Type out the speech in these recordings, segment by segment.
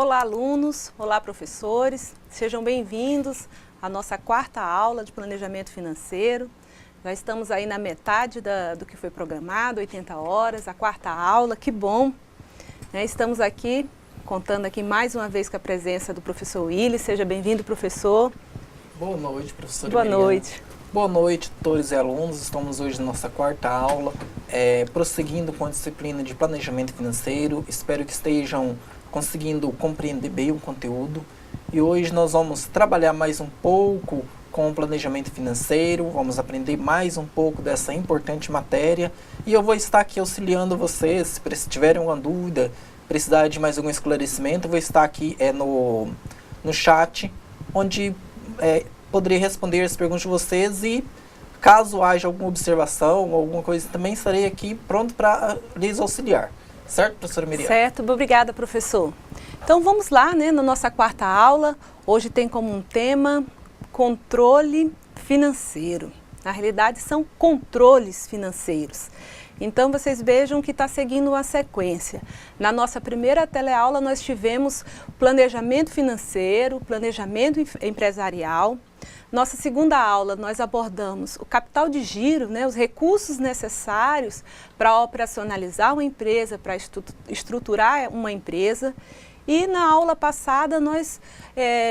Olá, alunos! Olá, professores! Sejam bem-vindos à nossa quarta aula de planejamento financeiro. Já estamos aí na metade do que foi programado, 80 horas, a quarta aula, que bom! Estamos aqui, contando aqui mais uma vez com a presença do professor Willis. Seja bem-vindo, professor. Boa noite, professora Boa Miriam. noite. Boa noite, tutores e alunos. Estamos hoje na nossa quarta aula, prosseguindo com a disciplina de planejamento financeiro. Espero que estejam conseguindo compreender bem o conteúdo. E hoje nós vamos trabalhar mais um pouco com o planejamento financeiro, vamos aprender mais um pouco dessa importante matéria. E eu vou estar aqui auxiliando vocês, se tiverem alguma dúvida, precisar de mais algum esclarecimento, eu vou estar aqui no chat, onde poderei responder as perguntas de vocês e caso haja alguma observação ou alguma coisa, também estarei aqui pronto para lhes auxiliar. Certo, professora Miriam? Certo, obrigada, professor. Então vamos lá, na nossa quarta aula. Hoje tem como um tema controle financeiro. Na realidade são controles financeiros. Então vocês vejam que está seguindo uma sequência. Na nossa primeira teleaula nós tivemos planejamento financeiro, planejamento empresarial. Nossa segunda aula nós abordamos o capital de giro, os recursos necessários para operacionalizar uma empresa, para estruturar uma empresa. E na aula passada nós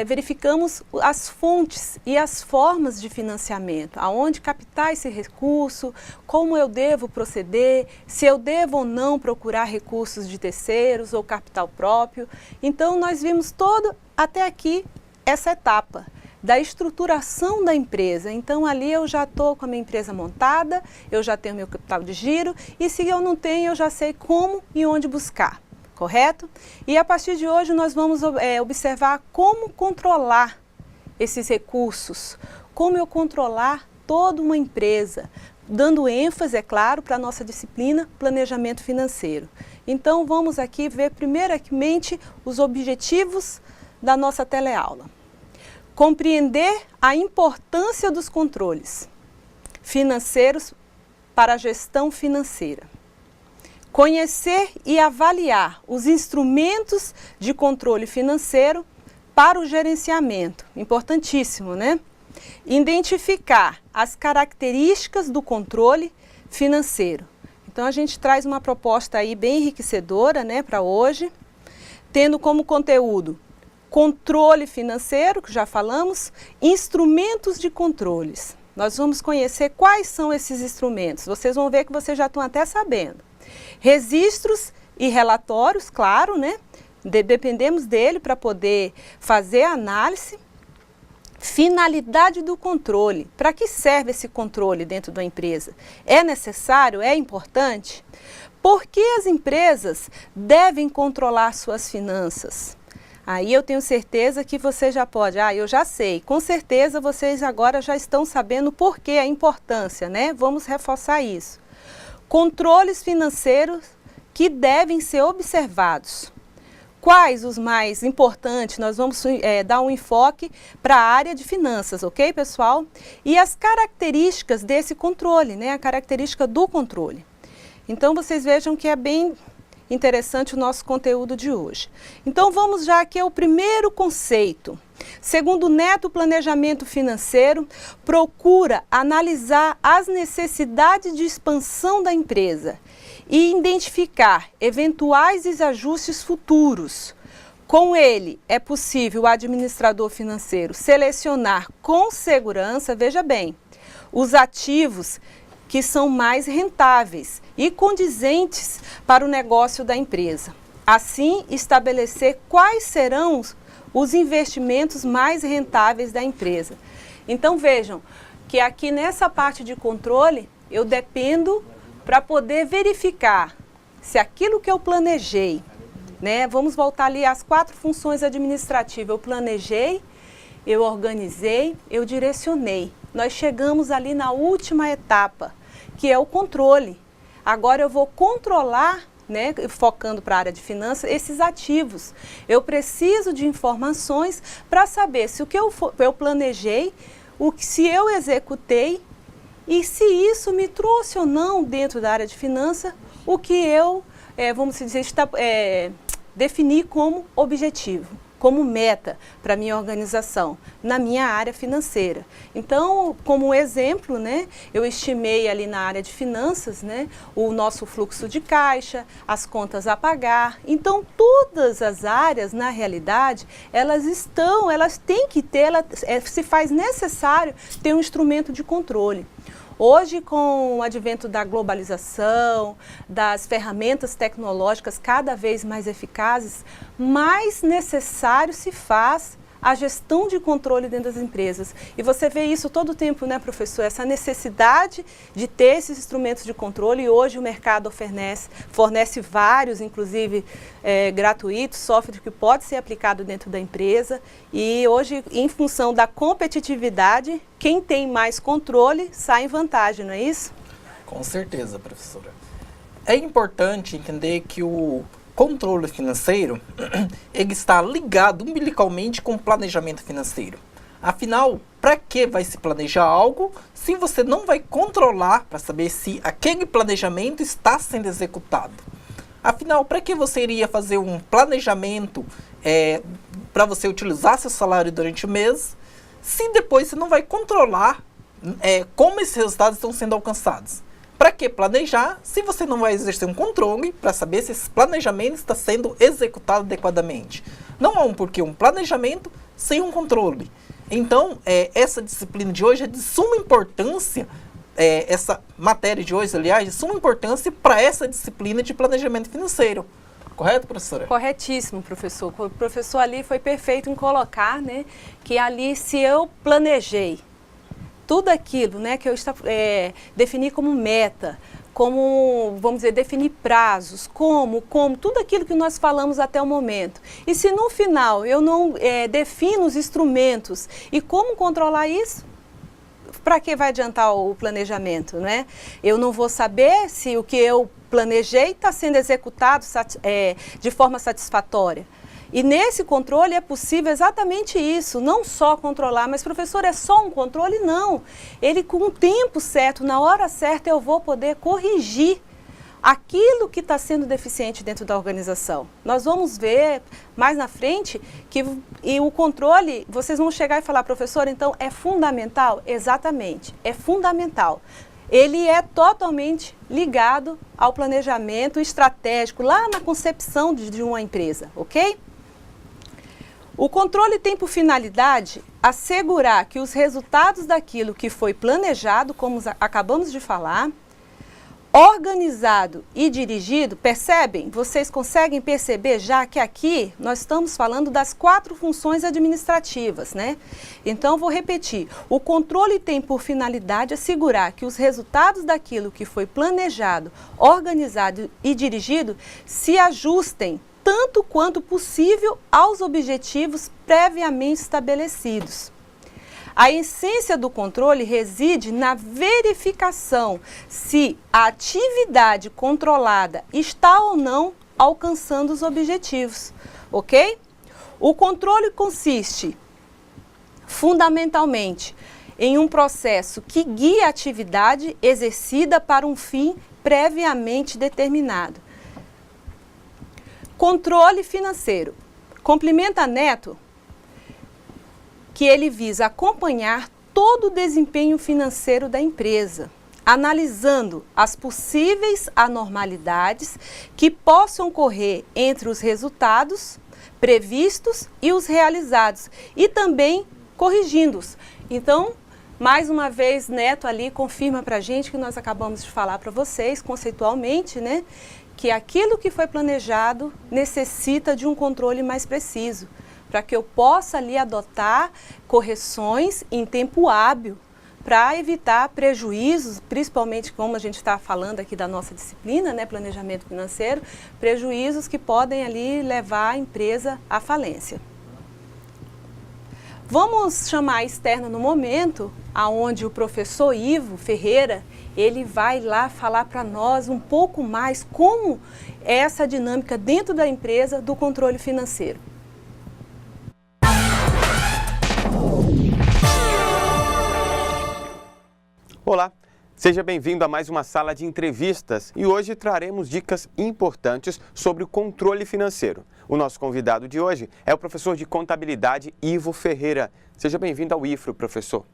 verificamos as fontes e as formas de financiamento, aonde captar esse recurso, como eu devo proceder, se eu devo ou não procurar recursos de terceiros ou capital próprio. Então nós vimos até aqui essa etapa da estruturação da empresa. Então ali eu já estou com a minha empresa montada, eu já tenho meu capital de giro e se eu não tenho eu já sei como e onde buscar. Correto? E a partir de hoje nós vamos observar como controlar esses recursos, como eu controlar toda uma empresa, dando ênfase, é claro, para a nossa disciplina planejamento financeiro. Então vamos aqui ver primeiramente os objetivos da nossa teleaula. Compreender a importância dos controles financeiros para a gestão financeira. Conhecer e avaliar os instrumentos de controle financeiro para o gerenciamento, importantíssimo, Identificar as características do controle financeiro. Então a gente traz uma proposta aí bem enriquecedora, para hoje, tendo como conteúdo controle financeiro, que já falamos, instrumentos de controles. Nós vamos conhecer quais são esses instrumentos. Vocês vão ver que vocês já estão até sabendo. Registros e relatórios, claro, dependemos dele para poder fazer a análise. Finalidade do controle. Para que serve esse controle dentro da empresa? É necessário? É importante? Por que as empresas devem controlar suas finanças? Aí eu tenho certeza que você já pode, eu já sei, com certeza vocês agora já estão sabendo por que a importância, Vamos reforçar isso. Controles financeiros que devem ser observados. Quais os mais importantes? Nós vamos dar um enfoque para a área de finanças, ok, pessoal? E as características desse controle, a característica do controle. Então vocês vejam que é bem interessante o nosso conteúdo de hoje. Então vamos já aqui ao primeiro conceito. Segundo o Neto, o planejamento financeiro procura analisar as necessidades de expansão da empresa e identificar eventuais desajustes futuros. Com ele, é possível o administrador financeiro selecionar com segurança, veja bem, os ativos que são mais rentáveis e condizentes para o negócio da empresa. Assim, estabelecer quais serão os investimentos mais rentáveis da empresa. Então vejam que aqui nessa parte de controle eu dependo para poder verificar se aquilo que eu planejei, vamos voltar ali às 4 funções administrativas, eu planejei, eu organizei, eu direcionei. Nós chegamos ali na última etapa, que é o controle. Agora eu vou controlar, focando para a área de finanças, esses ativos. Eu preciso de informações para saber se o que eu planejei, se eu executei e se isso me trouxe ou não dentro da área de finanças o que eu, vamos dizer, definir como objetivo, como meta para a minha organização, na minha área financeira. Então, como exemplo, né, eu estimei ali na área de finanças, né, o nosso fluxo de caixa, as contas a pagar. Então, todas as áreas, na realidade, elas têm que ter, se faz necessário ter um instrumento de controle. Hoje, com o advento da globalização, das ferramentas tecnológicas cada vez mais eficazes, mais necessário se faz a gestão de controle dentro das empresas. E você vê isso todo o tempo, né, professor? Essa necessidade de ter esses instrumentos de controle, e hoje o mercado fornece vários, inclusive gratuitos, software que pode ser aplicado dentro da empresa. E hoje, em função da competitividade, quem tem mais controle sai em vantagem, não é isso? Com certeza, professora. É importante entender que o controle financeiro, ele está ligado umbilicalmente com o planejamento financeiro. Afinal, para que vai se planejar algo se você não vai controlar para saber se aquele planejamento está sendo executado? Afinal, para que você iria fazer um planejamento para você utilizar seu salário durante o mês, se depois você não vai controlar como esses resultados estão sendo alcançados? Para que planejar se você não vai exercer um controle para saber se esse planejamento está sendo executado adequadamente? Não há um planejamento sem um controle. Então, essa disciplina de hoje é de suma importância, essa matéria de hoje, aliás, de suma importância para essa disciplina de planejamento financeiro. Correto, professora? Corretíssimo, professor. O professor ali foi perfeito em colocar, né, que ali se eu planejei tudo aquilo, né, que eu defini como meta, como, vamos dizer, definir prazos, como, tudo aquilo que nós falamos até o momento. E se no final eu não defino os instrumentos e como controlar isso, para que vai adiantar o planejamento, né? Eu não vou saber se o que eu planejei está sendo executado de forma satisfatória. E nesse controle é possível exatamente isso, não só controlar, mas professor, é só um controle? Não. Ele com o tempo certo, na hora certa, eu vou poder corrigir aquilo que está sendo deficiente dentro da organização. Nós vamos ver mais na frente que o controle, vocês vão chegar e falar, professor, então é fundamental? Exatamente, é fundamental. Ele é totalmente ligado ao planejamento estratégico, lá na concepção de uma empresa, ok? O controle tem por finalidade assegurar que os resultados daquilo que foi planejado, como acabamos de falar, organizado e dirigido, percebem? Vocês conseguem perceber já que aqui nós estamos falando das 4 funções administrativas, né? Então, vou repetir. O controle tem por finalidade assegurar que os resultados daquilo que foi planejado, organizado e dirigido se ajustem tanto quanto possível aos objetivos previamente estabelecidos. A essência do controle reside na verificação se a atividade controlada está ou não alcançando os objetivos, ok? O controle consiste, fundamentalmente, em um processo que guia a atividade exercida para um fim previamente determinado. Controle financeiro. Complementa Neto que ele visa acompanhar todo o desempenho financeiro da empresa, analisando as possíveis anormalidades que possam ocorrer entre os resultados previstos e os realizados, e também corrigindo-os. Então, mais uma vez, Neto ali confirma para a gente que nós acabamos de falar para vocês, conceitualmente, né, que aquilo que foi planejado necessita de um controle mais preciso, para que eu possa ali adotar correções em tempo hábil, para evitar prejuízos, principalmente como a gente está falando aqui da nossa disciplina, né, planejamento financeiro, prejuízos que podem ali levar a empresa à falência. Vamos chamar a externa no momento, aonde o professor Ivo Ferreira, ele vai lá falar para nós um pouco mais como é essa dinâmica dentro da empresa do controle financeiro. Olá, seja bem-vindo a mais uma sala de entrevistas e hoje traremos dicas importantes sobre o controle financeiro. O nosso convidado de hoje é o professor de contabilidade Ivo Ferreira. Seja bem-vindo ao IFRO, professor.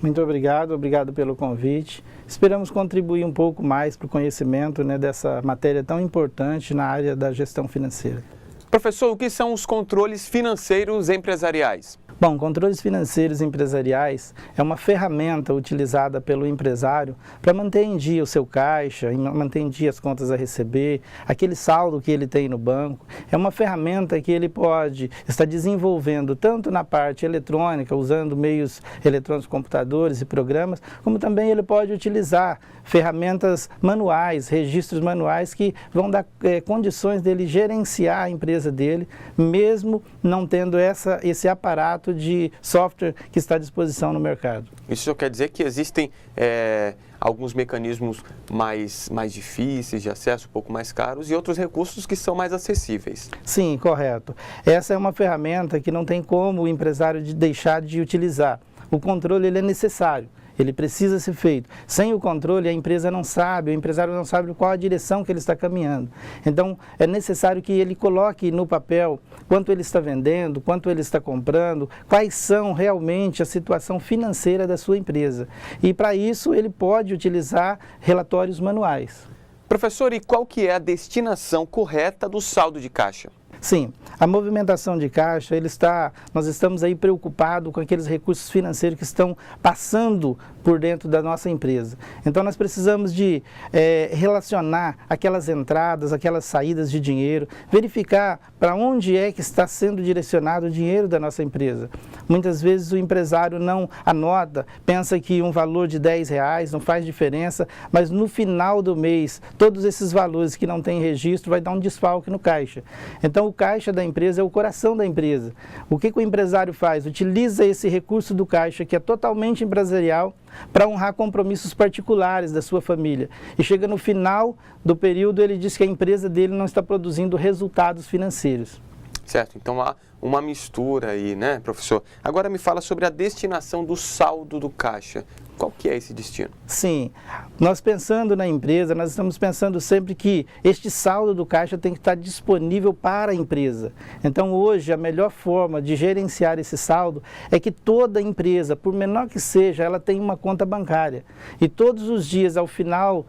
Muito obrigado pelo convite. Esperamos contribuir um pouco mais para o conhecimento, dessa matéria tão importante na área da gestão financeira. Professor, o que são os controles financeiros empresariais? Bom, controles financeiros empresariais é uma ferramenta utilizada pelo empresário para manter em dia o seu caixa, manter em dia as contas a receber, aquele saldo que ele tem no banco. É uma ferramenta que ele pode estar desenvolvendo tanto na parte eletrônica, usando meios eletrônicos, computadores e programas, como também ele pode utilizar ferramentas manuais, registros manuais que vão dar condições dele gerenciar a empresa dele, mesmo não tendo esse aparato de software que está à disposição no mercado. Isso quer dizer que existem alguns mecanismos mais difíceis de acesso, um pouco mais caros, e outros recursos que são mais acessíveis. Sim, correto. Essa é uma ferramenta que não tem como o empresário deixar de utilizar. O controle ele é necessário. Ele precisa ser feito. Sem o controle, a empresa não sabe, o empresário não sabe qual a direção que ele está caminhando. Então, é necessário que ele coloque no papel quanto ele está vendendo, quanto ele está comprando, quais são realmente a situação financeira da sua empresa. E, para isso, ele pode utilizar relatórios manuais. Professor, e qual que é a destinação correta do saldo de caixa? Sim, a movimentação de caixa, nós estamos aí preocupados com aqueles recursos financeiros que estão passando por dentro da nossa empresa. Então nós precisamos de relacionar aquelas entradas, aquelas saídas de dinheiro, verificar para onde é que está sendo direcionado o dinheiro da nossa empresa. Muitas vezes o empresário não anota, pensa que um valor de R$10 não faz diferença, mas no final do mês, todos esses valores que não têm registro vai dar um desfalque no caixa. Então o caixa da empresa é o coração da empresa. O que o empresário faz? Utiliza esse recurso do caixa, que é totalmente empresarial, para honrar compromissos particulares da sua família. E chega no final do período, ele diz que a empresa dele não está produzindo resultados financeiros. Certo, então há uma mistura aí, né, professor? Agora me fala sobre a destinação do saldo do caixa. Qual que é esse destino? Sim, nós pensando na empresa, nós estamos pensando sempre que este saldo do caixa tem que estar disponível para a empresa. Então hoje a melhor forma de gerenciar esse saldo é que toda empresa, por menor que seja, ela tem uma conta bancária. E todos os dias, ao final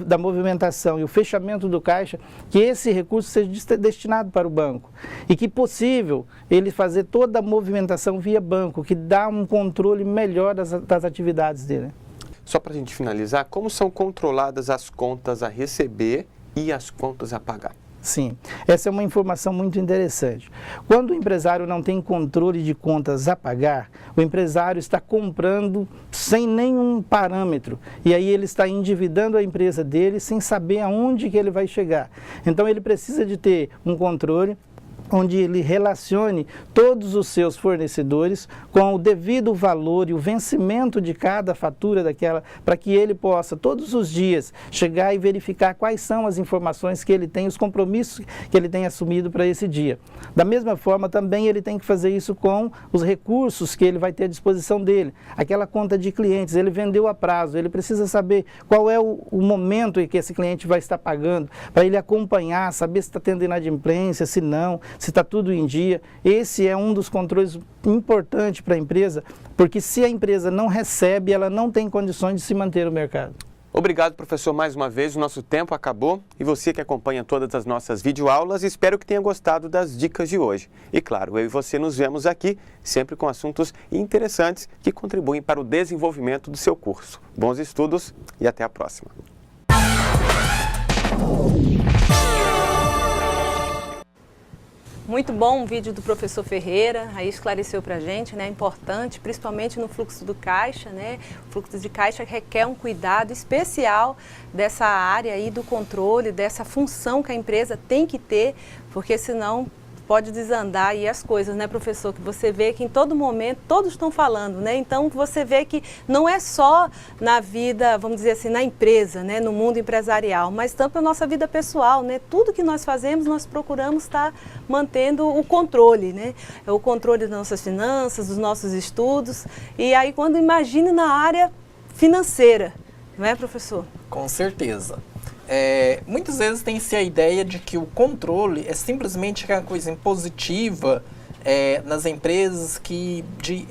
da movimentação e o fechamento do caixa, que esse recurso seja destinado para o banco. E que possível ele fazer toda a movimentação via banco, que dá um controle melhor das atividades dele. Só para a gente finalizar, como são controladas as contas a receber e as contas a pagar? Sim, essa é uma informação muito interessante. Quando o empresário não tem controle de contas a pagar, o empresário está comprando sem nenhum parâmetro. E aí ele está endividando a empresa dele sem saber aonde que ele vai chegar. Então ele precisa de ter um controle onde ele relacione todos os seus fornecedores com o devido valor e o vencimento de cada fatura daquela, para que ele possa todos os dias chegar e verificar quais são as informações que ele tem, os compromissos que ele tem assumido para esse dia. Da mesma forma, também ele tem que fazer isso com os recursos que ele vai ter à disposição dele. Aquela conta de clientes, ele vendeu a prazo, ele precisa saber qual é o momento em que esse cliente vai estar pagando, para ele acompanhar, saber se está tendo inadimplência, se não, se está tudo em dia. Esse é um dos controles importantes para a empresa, porque se a empresa não recebe, ela não tem condições de se manter no mercado. Obrigado, professor, mais uma vez. O nosso tempo acabou e você que acompanha todas as nossas videoaulas, espero que tenha gostado das dicas de hoje. E claro, eu e você nos vemos aqui sempre com assuntos interessantes que contribuem para o desenvolvimento do seu curso. Bons estudos e até a próxima. Muito bom o vídeo do professor Ferreira, aí esclareceu para a gente, né, importante, principalmente no fluxo do caixa, né, o fluxo de caixa requer um cuidado especial dessa área aí do controle, dessa função que a empresa tem que ter, porque senão pode desandar aí as coisas, né, professor? Que você vê que em todo momento todos estão falando, né? Então você vê que não é só na vida, vamos dizer assim, na empresa, né, no mundo empresarial, mas tanto na nossa vida pessoal, né? Tudo que nós fazemos, nós procuramos estar mantendo o controle, né? O controle das nossas finanças, dos nossos estudos. E aí quando imagine na área financeira, não é, professor? Com certeza. Muitas vezes tem-se a ideia de que o controle é simplesmente aquela coisa impositiva nas empresas de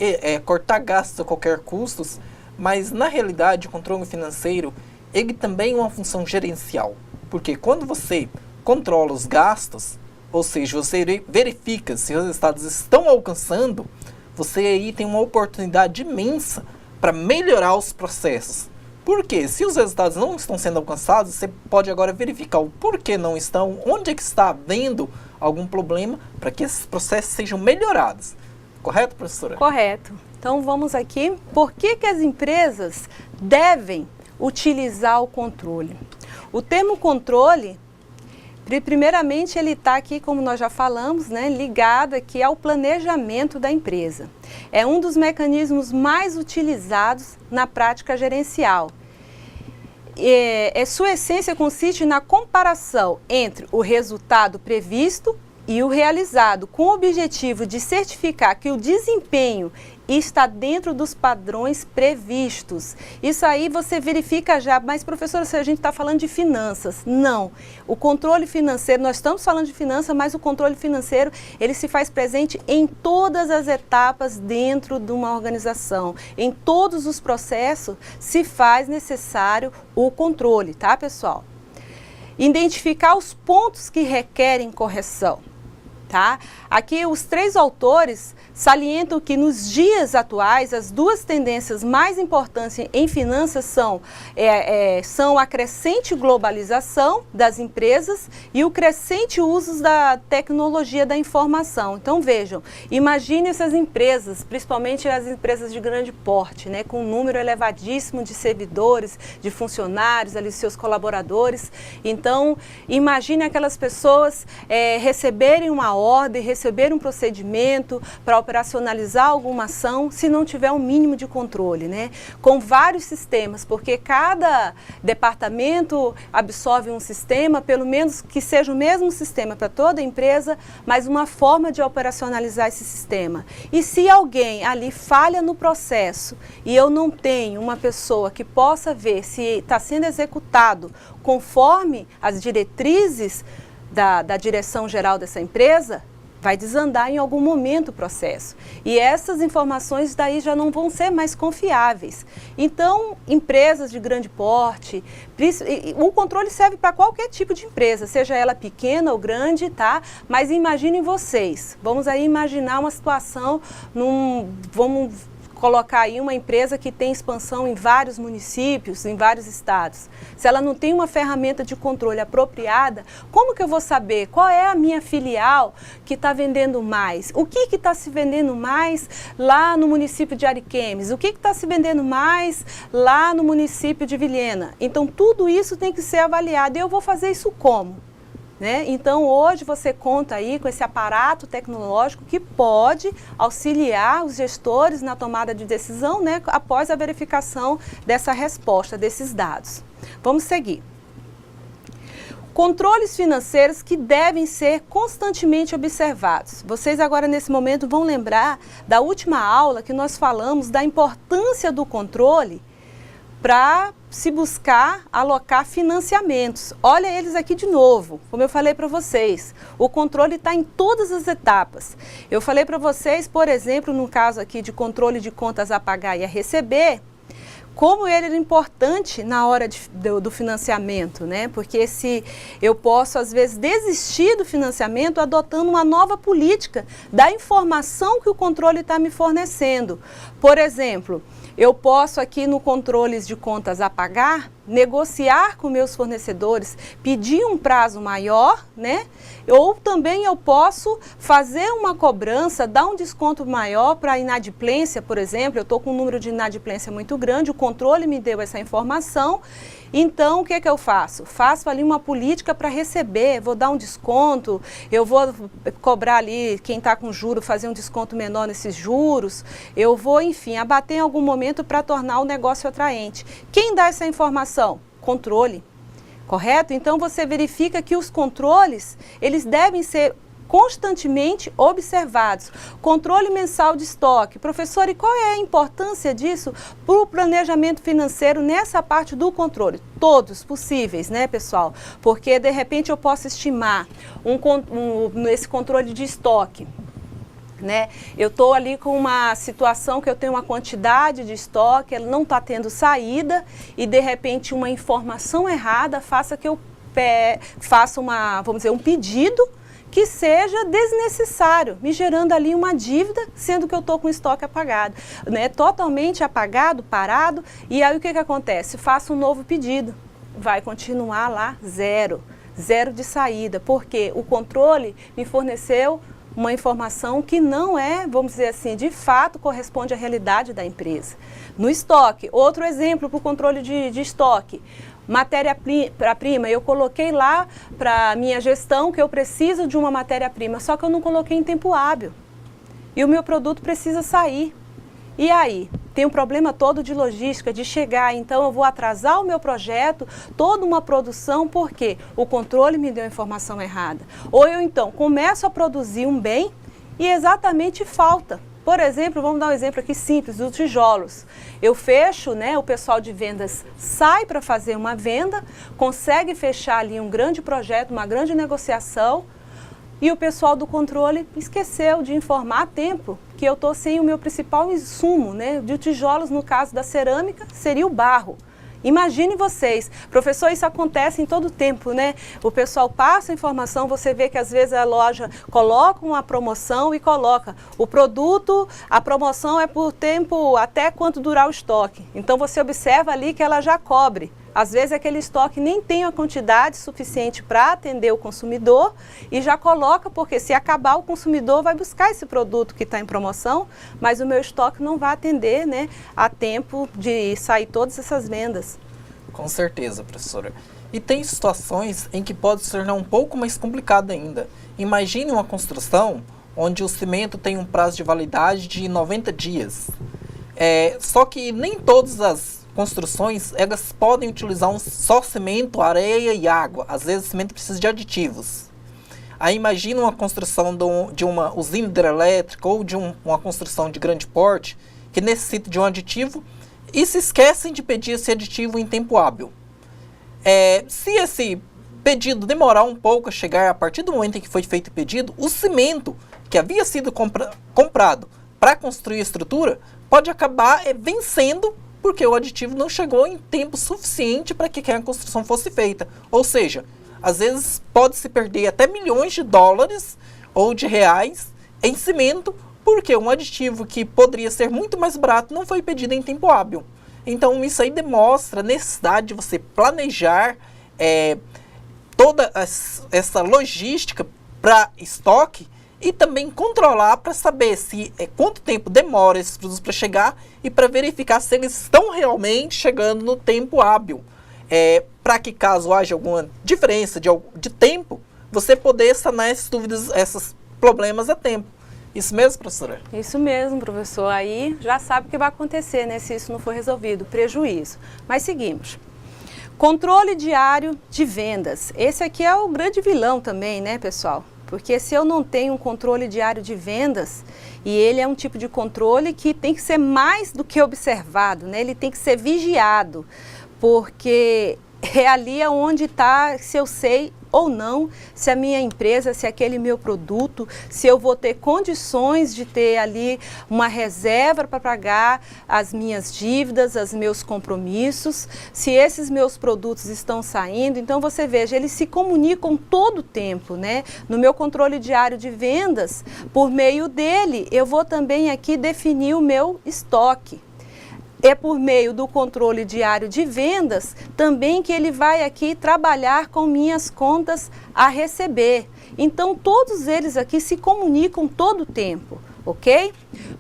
cortar gastos a qualquer custo, mas na realidade o controle financeiro ele também é uma função gerencial, porque quando você controla os gastos, ou seja, você verifica se os resultados estão alcançando, você aí tem uma oportunidade imensa para melhorar os processos. Porque se os resultados não estão sendo alcançados, você pode agora verificar o porquê não estão, onde é que está havendo algum problema, para que esses processos sejam melhorados. Correto, professora? Correto. Então vamos aqui. Por que as empresas devem utilizar o controle? O termo controle, primeiramente, ele está aqui, como nós já falamos, né, ligado aqui ao planejamento da empresa. É um dos mecanismos mais utilizados na prática gerencial. Sua essência consiste na comparação entre o resultado previsto e o realizado, com o objetivo de certificar que o desempenho está dentro dos padrões previstos. Isso aí você verifica já, mas professora, se a gente está falando de finanças, não. O controle financeiro, nós estamos falando de finanças, mas o controle financeiro, ele se faz presente em todas as etapas dentro de uma organização. Em todos os processos se faz necessário o controle, tá, pessoal? Identificar os pontos que requerem correção. Tá? Aqui os três autores salientam que nos dias atuais as duas tendências mais importantes em finanças são a crescente globalização das empresas e o crescente uso da tecnologia da informação. Então vejam, imagine essas empresas, principalmente as empresas de grande porte, né, com um número elevadíssimo de servidores, de funcionários, ali, seus colaboradores. Então imagine aquelas pessoas receberem uma ordem, receber um procedimento para operacionalizar alguma ação, se não tiver um mínimo de controle, né? Com vários sistemas, porque cada departamento absorve um sistema, pelo menos que seja o mesmo sistema para toda a empresa, mas uma forma de operacionalizar esse sistema. E se alguém ali falha no processo e eu não tenho uma pessoa que possa ver se está sendo executado conforme as diretrizes da direção geral dessa empresa, vai desandar em algum momento o processo. E essas informações daí já não vão ser mais confiáveis. Então, empresas de grande porte, o controle serve para qualquer tipo de empresa, seja ela pequena ou grande, tá? Mas imaginem vocês, vamos aí imaginar uma situação, vamos colocar aí uma empresa que tem expansão em vários municípios, em vários estados. Se ela não tem uma ferramenta de controle apropriada, como que eu vou saber qual é a minha filial que está vendendo mais? O que está se vendendo mais lá no município de Ariquemes? O que está se vendendo mais lá no município de Vilhena? Então, tudo isso tem que ser avaliado. E eu vou fazer isso como? Né? Então, hoje você conta aí com esse aparato tecnológico que pode auxiliar os gestores na tomada de decisão, né, após a verificação dessa resposta, desses dados. Vamos seguir. Controles financeiros que devem ser constantemente observados. Vocês agora, nesse momento, vão lembrar da última aula que nós falamos da importância do controle para se buscar alocar financiamentos. Olha eles aqui de novo, como eu falei para vocês, o controle está em todas as etapas. Eu falei para vocês, por exemplo, no caso aqui de controle de contas a pagar e a receber, como ele era importante na hora do financiamento, né? Porque eu posso, às vezes, desistir do financiamento adotando uma nova política da informação que o controle está me fornecendo. Por exemplo, eu posso aqui no controles de contas a pagar, negociar com meus fornecedores, pedir um prazo maior, né? Ou também eu posso fazer uma cobrança, dar um desconto maior para inadimplência, por exemplo. Eu estou com um número de inadimplência muito grande, o controle me deu essa informação. Então, o que eu faço? Faço ali uma política para receber, vou dar um desconto, eu vou cobrar ali, quem está com juro, fazer um desconto menor nesses juros, eu vou, enfim, abater em algum momento para tornar o negócio atraente. Quem dá essa informação? Controle, correto? Então, você verifica que os controles, eles devem ser constantemente observados. Controle mensal de estoque. Professor, e qual é a importância disso para o planejamento financeiro nessa parte do controle? Todos possíveis, né, pessoal? Porque, de repente, eu posso estimar esse controle de estoque. Né? Eu estou ali com uma situação que eu tenho uma quantidade de estoque, ela não está tendo saída e de repente uma informação errada faça que eu faça vamos dizer, um pedido que seja desnecessário, me gerando ali uma dívida, sendo que eu estou com o estoque apagado, né? Totalmente apagado, parado, e aí o que acontece? Faço um novo pedido, vai continuar lá zero de saída, porque o controle me forneceu uma informação que não é, vamos dizer assim, de fato corresponde à realidade da empresa. No estoque, outro exemplo para o controle de estoque, matéria-prima, eu coloquei lá para a minha gestão que eu preciso de uma matéria-prima, só que eu não coloquei em tempo hábil e o meu produto precisa sair. E aí? Tem um problema todo de logística, de chegar, então eu vou atrasar o meu projeto, toda uma produção, porque o controle me deu a informação errada. Ou eu então começo a produzir um bem e exatamente falta. Por exemplo, vamos dar um exemplo aqui simples, dos tijolos. Eu fecho, né, o pessoal de vendas sai para fazer uma venda, consegue fechar ali um grande projeto, uma grande negociação, e o pessoal do controle esqueceu de informar a tempo que eu estou sem o meu principal insumo, né? De tijolos, no caso da cerâmica, seria o barro. Imagine vocês, professor, isso acontece em todo o tempo, né? O pessoal passa a informação, você vê que às vezes a loja coloca uma promoção e coloca o produto, a promoção é por tempo até quanto durar o estoque. Então você observa ali que ela já cobre. Às vezes aquele estoque nem tem a quantidade suficiente para atender o consumidor e já coloca, porque se acabar o consumidor vai buscar esse produto que está em promoção, mas o meu estoque não vai atender, né, a tempo de sair todas essas vendas. Com certeza, professora. E tem situações em que pode se tornar um pouco mais complicado ainda. Imagine uma construção onde o cimento tem um prazo de validade de 90 dias. Só que nem todas as construções, elas podem utilizar só cimento, areia e água. Às vezes o cimento precisa de aditivos. Aí imagina uma construção de uma usina hidrelétrica ou de uma construção de grande porte que necessita de um aditivo e se esquecem de pedir esse aditivo em tempo hábil. Se esse pedido demorar um pouco a chegar, a partir do momento em que foi feito o pedido, o cimento que havia sido comprado para construir a estrutura pode acabar vencendo porque o aditivo não chegou em tempo suficiente para que a construção fosse feita. Ou seja, às vezes pode-se perder até milhões de dólares ou de reais em cimento, porque um aditivo que poderia ser muito mais barato não foi pedido em tempo hábil. Então isso aí demonstra a necessidade de você planejar toda essa logística para estoque e também controlar para saber quanto tempo demora esses produtos para chegar e para verificar se eles estão realmente chegando no tempo hábil. Para que caso haja alguma diferença de tempo, você poder sanar essas dúvidas, esses problemas a tempo. Isso mesmo, professora? Isso mesmo, professor. Aí já sabe o que vai acontecer, né, se isso não for resolvido, prejuízo. Mas seguimos. Controle diário de vendas. Esse aqui é o grande vilão também, né, pessoal? Porque se eu não tenho um controle diário de vendas, e ele é um tipo de controle que tem que ser mais do que observado, né? Ele tem que ser vigiado, porque é ali onde está, se eu sei ou não, se a minha empresa, se aquele meu produto, se eu vou ter condições de ter ali uma reserva para pagar as minhas dívidas, os meus compromissos, se esses meus produtos estão saindo. Então você veja, eles se comunicam todo o tempo, né? No meu controle diário de vendas, por meio dele, eu vou também aqui definir o meu estoque. É por meio do controle diário de vendas também que ele vai aqui trabalhar com minhas contas a receber. Então, todos eles aqui se comunicam todo o tempo, ok?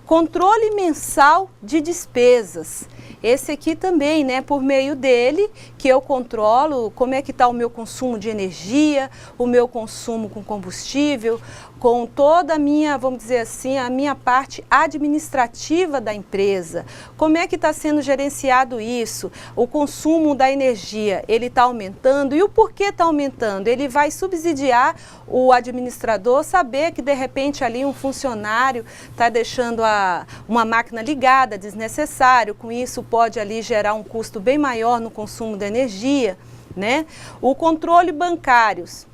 Controle mensal de despesas. Esse aqui também, né, por meio dele, que eu controlo como é que está o meu consumo de energia, o meu consumo com combustível, com toda a minha, vamos dizer assim, a minha parte administrativa da empresa. Como é que está sendo gerenciado isso? O consumo da energia, ele está aumentando. E o porquê está aumentando? Ele vai subsidiar o administrador saber que, de repente, ali um funcionário está deixando uma máquina ligada, desnecessário. Com isso, pode ali gerar um custo bem maior no consumo da energia, né? O controle bancários.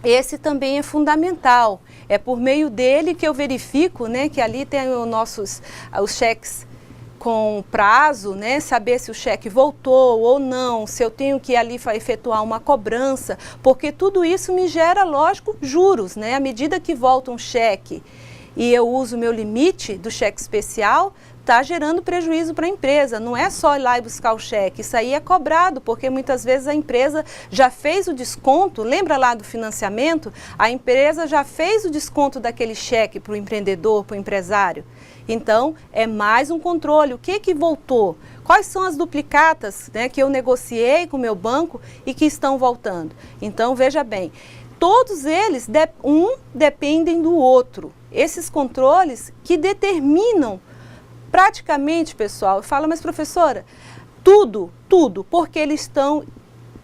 Esse também é fundamental. É por meio dele que eu verifico, né, que ali tem os cheques com prazo, né, saber se o cheque voltou ou não, se eu tenho que ali efetuar uma cobrança, porque tudo isso me gera, lógico, juros, né? À medida que volta um cheque e eu uso o meu limite do cheque especial, está gerando prejuízo para a empresa. Não é só ir lá e buscar o cheque, isso aí é cobrado, porque muitas vezes a empresa já fez o desconto, lembra lá do financiamento? A empresa já fez o desconto daquele cheque para o empreendedor, para o empresário. Então, é mais um controle. O que voltou? Quais são as duplicatas, né, que eu negociei com o meu banco e que estão voltando? Então, veja bem, todos eles, dependem do outro. Esses controles que determinam praticamente, pessoal, eu falo, mas professora, tudo, porque eles estão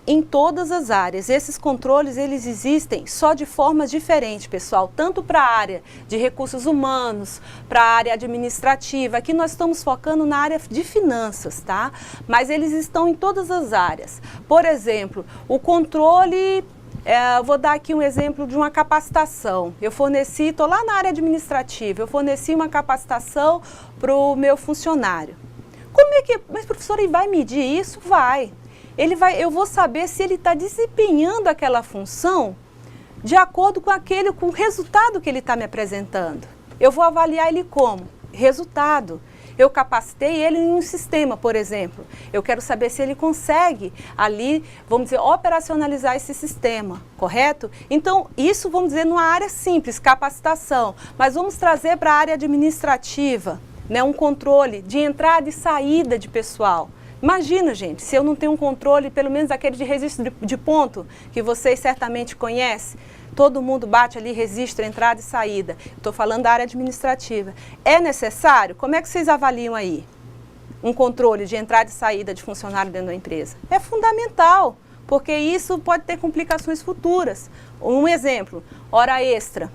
em todas as áreas. Esses controles, eles existem só de forma diferente, pessoal, tanto para a área de recursos humanos, para a área administrativa. Aqui nós estamos focando na área de finanças, tá? Mas eles estão em todas as áreas. Por exemplo, o controle... vou dar aqui um exemplo de uma capacitação. Eu forneci, estou lá na área administrativa, eu forneci uma capacitação para o meu funcionário. Como é que... Mas, professora, ele vai medir isso? Vai. Eu vou saber se ele está desempenhando aquela função de acordo com o resultado que ele está me apresentando. Eu vou avaliar ele como? Resultado. Eu capacitei ele em um sistema, por exemplo. Eu quero saber se ele consegue ali, vamos dizer, operacionalizar esse sistema, correto? Então, isso, vamos dizer, numa área simples, capacitação. Mas vamos trazer para a área administrativa, né, um controle de entrada e saída de pessoal. Imagina, gente, se eu não tenho um controle, pelo menos aquele de registro de ponto, que vocês certamente conhecem. Todo mundo bate ali, registro, entrada e saída. Estou falando da área administrativa. É necessário? Como é que vocês avaliam aí? Um controle de entrada e saída de funcionário dentro da empresa? É fundamental, porque isso pode ter complicações futuras. Um exemplo, hora extra.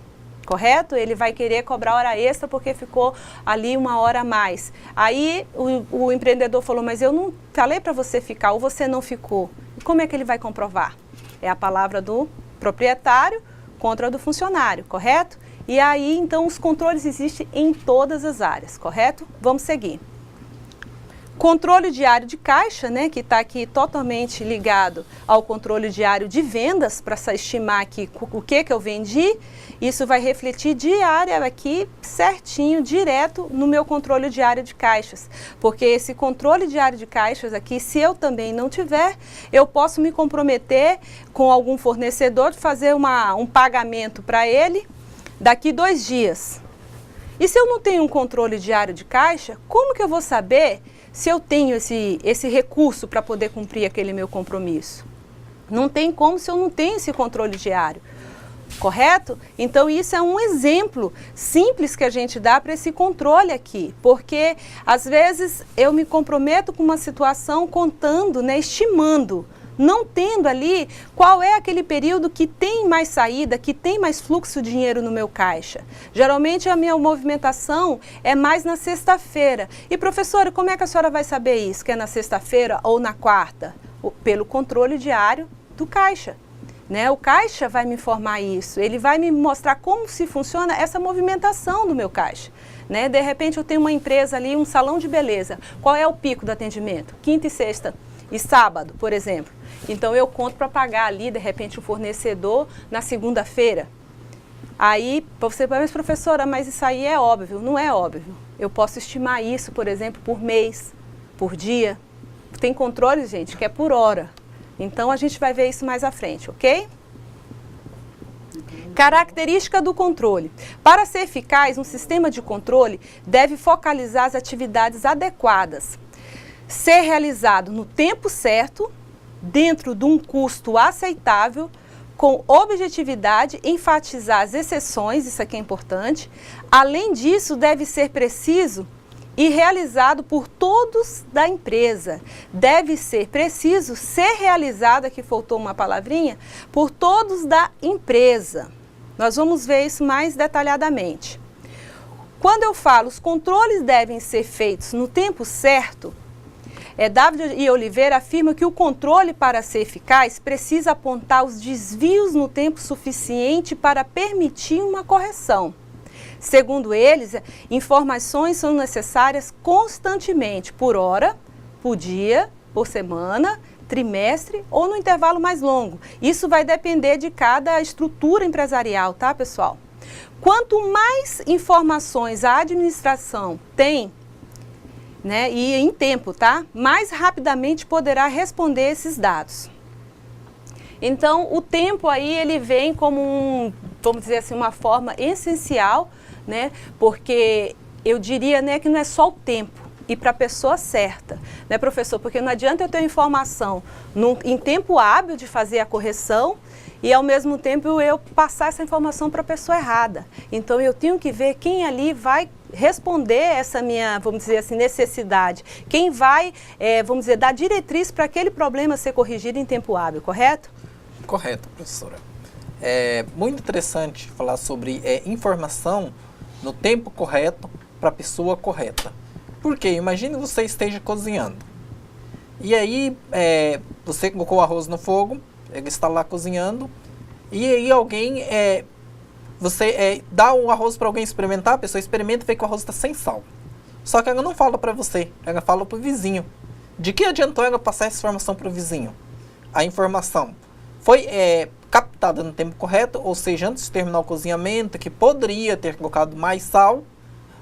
Correto? Ele vai querer cobrar hora extra porque ficou ali uma hora a mais. Aí o empreendedor falou, mas eu não falei para você ficar ou você não ficou. E como é que ele vai comprovar? É a palavra do proprietário contra a do funcionário, correto? E aí, então, os controles existem em todas as áreas, correto? Vamos seguir. Controle diário de caixa, né, que está aqui totalmente ligado ao controle diário de vendas, para estimar aqui o que eu vendi. Isso vai refletir diário aqui, certinho, direto no meu controle diário de caixas. Porque esse controle diário de caixas aqui, se eu também não tiver, eu posso me comprometer com algum fornecedor de fazer um pagamento para ele daqui 2 dias. E se eu não tenho um controle diário de caixa, como que eu vou saber se eu tenho esse recurso para poder cumprir aquele meu compromisso? Não tem como se eu não tenho esse controle diário, correto? Então isso é um exemplo simples que a gente dá para esse controle aqui, porque às vezes eu me comprometo com uma situação contando, né, estimando, não tendo ali qual é aquele período que tem mais saída, que tem mais fluxo de dinheiro no meu caixa. Geralmente a minha movimentação é mais na sexta-feira. E professora, como é que a senhora vai saber isso? Que é na sexta-feira ou na quarta? Pelo controle diário do caixa. Né? O caixa vai me informar isso, ele vai me mostrar como se funciona essa movimentação do meu caixa. Né? De repente eu tenho uma empresa ali, um salão de beleza. Qual é o pico do atendimento? Quinta e sexta e sábado, por exemplo. Então eu conto para pagar ali, de repente, o fornecedor na segunda-feira. Aí você vai, mas professora, mas isso aí é óbvio. Não é óbvio. Eu posso estimar isso, por exemplo, por mês, por dia. Tem controle, gente, que é por hora. Então a gente vai ver isso mais à frente, ok? Característica do controle. Para ser eficaz, um sistema de controle deve focalizar as atividades adequadas, ser realizado no tempo certo, dentro de um custo aceitável, com objetividade, enfatizar as exceções, isso aqui é importante. Além disso, deve ser preciso e realizado por todos da empresa. Deve ser preciso ser realizado, aqui faltou uma palavrinha, por todos da empresa. Nós vamos ver isso mais detalhadamente. Quando eu falo os controles devem ser feitos no tempo certo, David e Oliveira afirma que o controle, para ser eficaz, precisa apontar os desvios no tempo suficiente para permitir uma correção. Segundo eles, informações são necessárias constantemente, por hora, por dia, por semana, trimestre ou no intervalo mais longo. Isso vai depender de cada estrutura empresarial, tá, pessoal? Quanto mais informações a administração tem, né, e em tempo, tá? Mais rapidamente poderá responder esses dados. Então, o tempo aí, ele vem como vamos dizer assim, uma forma essencial, né? Porque eu diria, né, que não é só o tempo, e para a pessoa certa, né, professor? Porque não adianta eu ter informação em tempo hábil de fazer a correção e, ao mesmo tempo, eu passar essa informação para a pessoa errada. Então, eu tenho que ver quem ali vai responder essa minha, vamos dizer assim, necessidade. Quem vai, vamos dizer, dar diretriz para aquele problema ser corrigido em tempo hábil, correto? Correto, professora. É muito interessante falar sobre informação no tempo correto para a pessoa correta. Porque imagine você esteja cozinhando. E aí, você colocou o arroz no fogo, ele está lá cozinhando, e aí alguém... você dá o arroz para alguém experimentar, a pessoa experimenta e vê que o arroz está sem sal. Só que ela não fala para você, ela fala para o vizinho. De que adiantou ela passar essa informação para o vizinho? A informação foi captada no tempo correto, ou seja, antes de terminar o cozinhamento, que poderia ter colocado mais sal,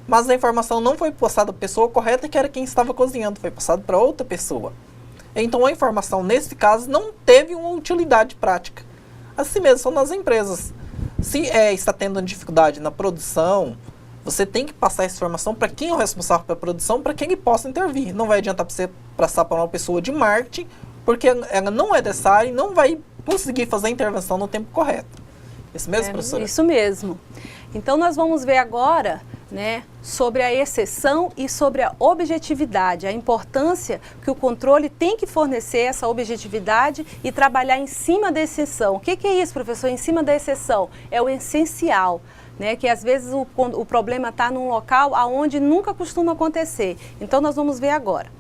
mas a informação não foi passada para a pessoa correta, que era quem estava cozinhando, foi passada para outra pessoa. Então a informação, nesse caso, não teve uma utilidade prática. Assim mesmo são nas empresas. Se está tendo dificuldade na produção, você tem que passar essa informação para quem é o responsável pela produção, para que ele possa intervir. Não vai adiantar para você passar para uma pessoa de marketing, porque ela não é dessa área e não vai conseguir fazer a intervenção no tempo correto. Isso mesmo, professora? Isso mesmo. Então, nós vamos ver agora, né, sobre a exceção e sobre a objetividade, a importância que o controle tem que fornecer essa objetividade e trabalhar em cima da exceção. O que é isso, professor? Em cima da exceção? É o essencial, né, que às vezes o problema está num local onde nunca costuma acontecer. Então, nós vamos ver agora.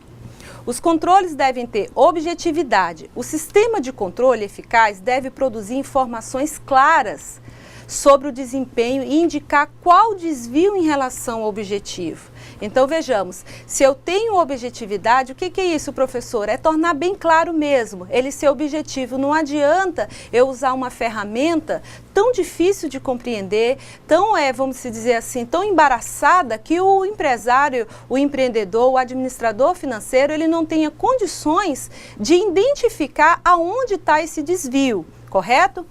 Os controles devem ter objetividade. O sistema de controle eficaz deve produzir informações claras sobre o desempenho e indicar qual desvio em relação ao objetivo. Então, vejamos, se eu tenho objetividade, o que é isso, professor? É tornar bem claro mesmo, ele ser objetivo. Não adianta eu usar uma ferramenta tão difícil de compreender, tão, vamos dizer assim, tão embaraçada, que o empresário, o empreendedor, o administrador financeiro, ele não tenha condições de identificar aonde está esse desvio, correto?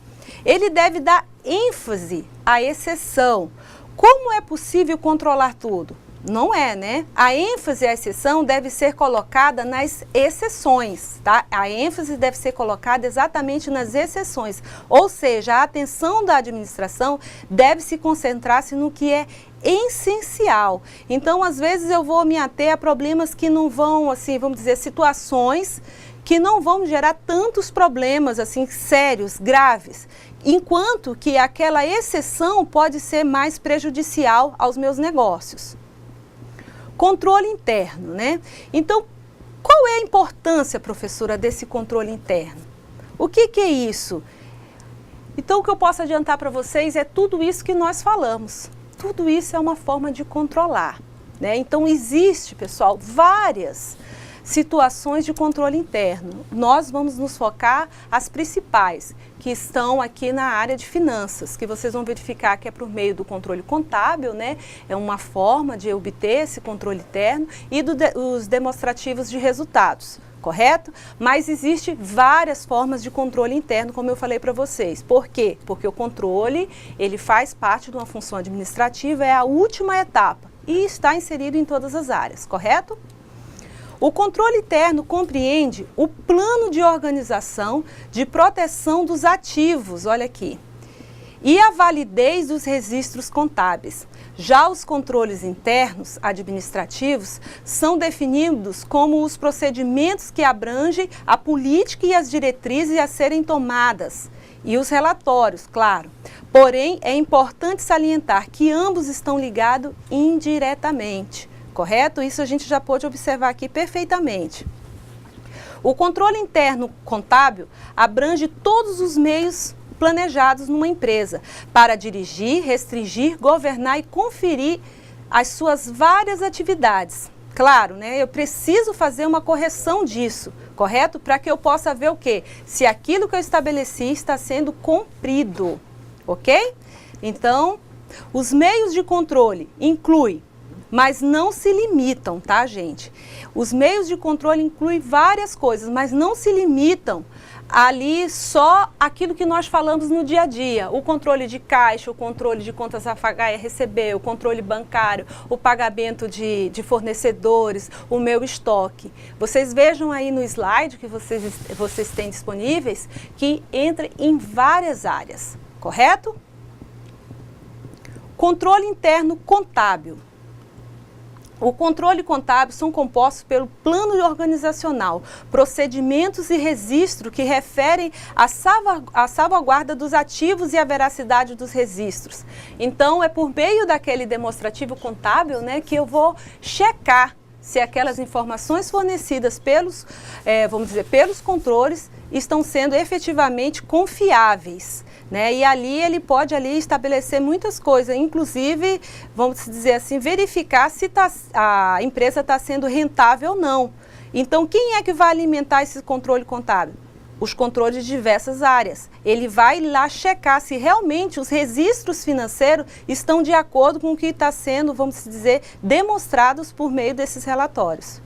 Ele deve dar ênfase à exceção. Como é possível controlar tudo? Não é, né? A ênfase à exceção deve ser colocada nas exceções, tá? A ênfase deve ser colocada exatamente nas exceções. Ou seja, a atenção da administração deve se concentrar-se no que é essencial. Então, às vezes eu vou me ater a problemas que não vão, assim, vamos dizer, situações que não vão gerar tantos problemas, assim, sérios, graves, enquanto que aquela exceção pode ser mais prejudicial aos meus negócios. Controle interno, né? Então, qual é a importância, professora, desse controle interno? O que é isso? Então, o que eu posso adiantar para vocês é tudo isso que nós falamos. Tudo isso é uma forma de controlar, né? Então, existe, pessoal, várias situações de controle interno. Nós vamos nos focar as principais, que estão aqui na área de finanças, que vocês vão verificar que é por meio do controle contábil, né? É uma forma de obter esse controle interno e os demonstrativos de resultados, correto? Mas existe várias formas de controle interno, como eu falei para vocês. Por quê? Porque o controle, ele faz parte de uma função administrativa, é a última etapa e está inserido em todas as áreas, correto? O controle interno compreende o plano de organização de proteção dos ativos, olha aqui, e a validez dos registros contábeis. Já os controles internos administrativos são definidos como os procedimentos que abrangem a política e as diretrizes a serem tomadas, e os relatórios, claro. Porém, é importante salientar que ambos estão ligados indiretamente, correto? Isso a gente já pôde observar aqui perfeitamente. O controle interno contábil abrange todos os meios planejados numa empresa para dirigir, restringir, governar e conferir as suas várias atividades. Claro, né? Eu preciso fazer uma correção disso, correto? Para que eu possa ver o quê? Se aquilo que eu estabeleci está sendo cumprido, ok? Então, os meios de controle incluem, mas não se limitam, tá, gente? Os meios de controle incluem várias coisas, mas não se limitam ali só aquilo que nós falamos no dia a dia, o controle de caixa, o controle de contas a pagar e receber, o controle bancário, o pagamento de fornecedores, o meu estoque. Vocês vejam aí no slide que vocês têm disponíveis que entra em várias áreas, correto? Controle interno contábil. O controle contábil são compostos pelo plano organizacional, procedimentos e registro que referem à salvaguarda dos ativos e à veracidade dos registros. Então, é por meio daquele demonstrativo contábil, né, que eu vou checar se aquelas informações fornecidas pelos, pelos controles estão sendo efetivamente confiáveis. Né? E ali ele pode estabelecer muitas coisas, inclusive, vamos dizer assim, verificar se a empresa está sendo rentável ou não. Então, quem é que vai alimentar esse controle contábil? Os controles de diversas áreas. Ele vai lá checar se realmente os registros financeiros estão de acordo com o que está sendo, vamos dizer, demonstrados por meio desses relatórios.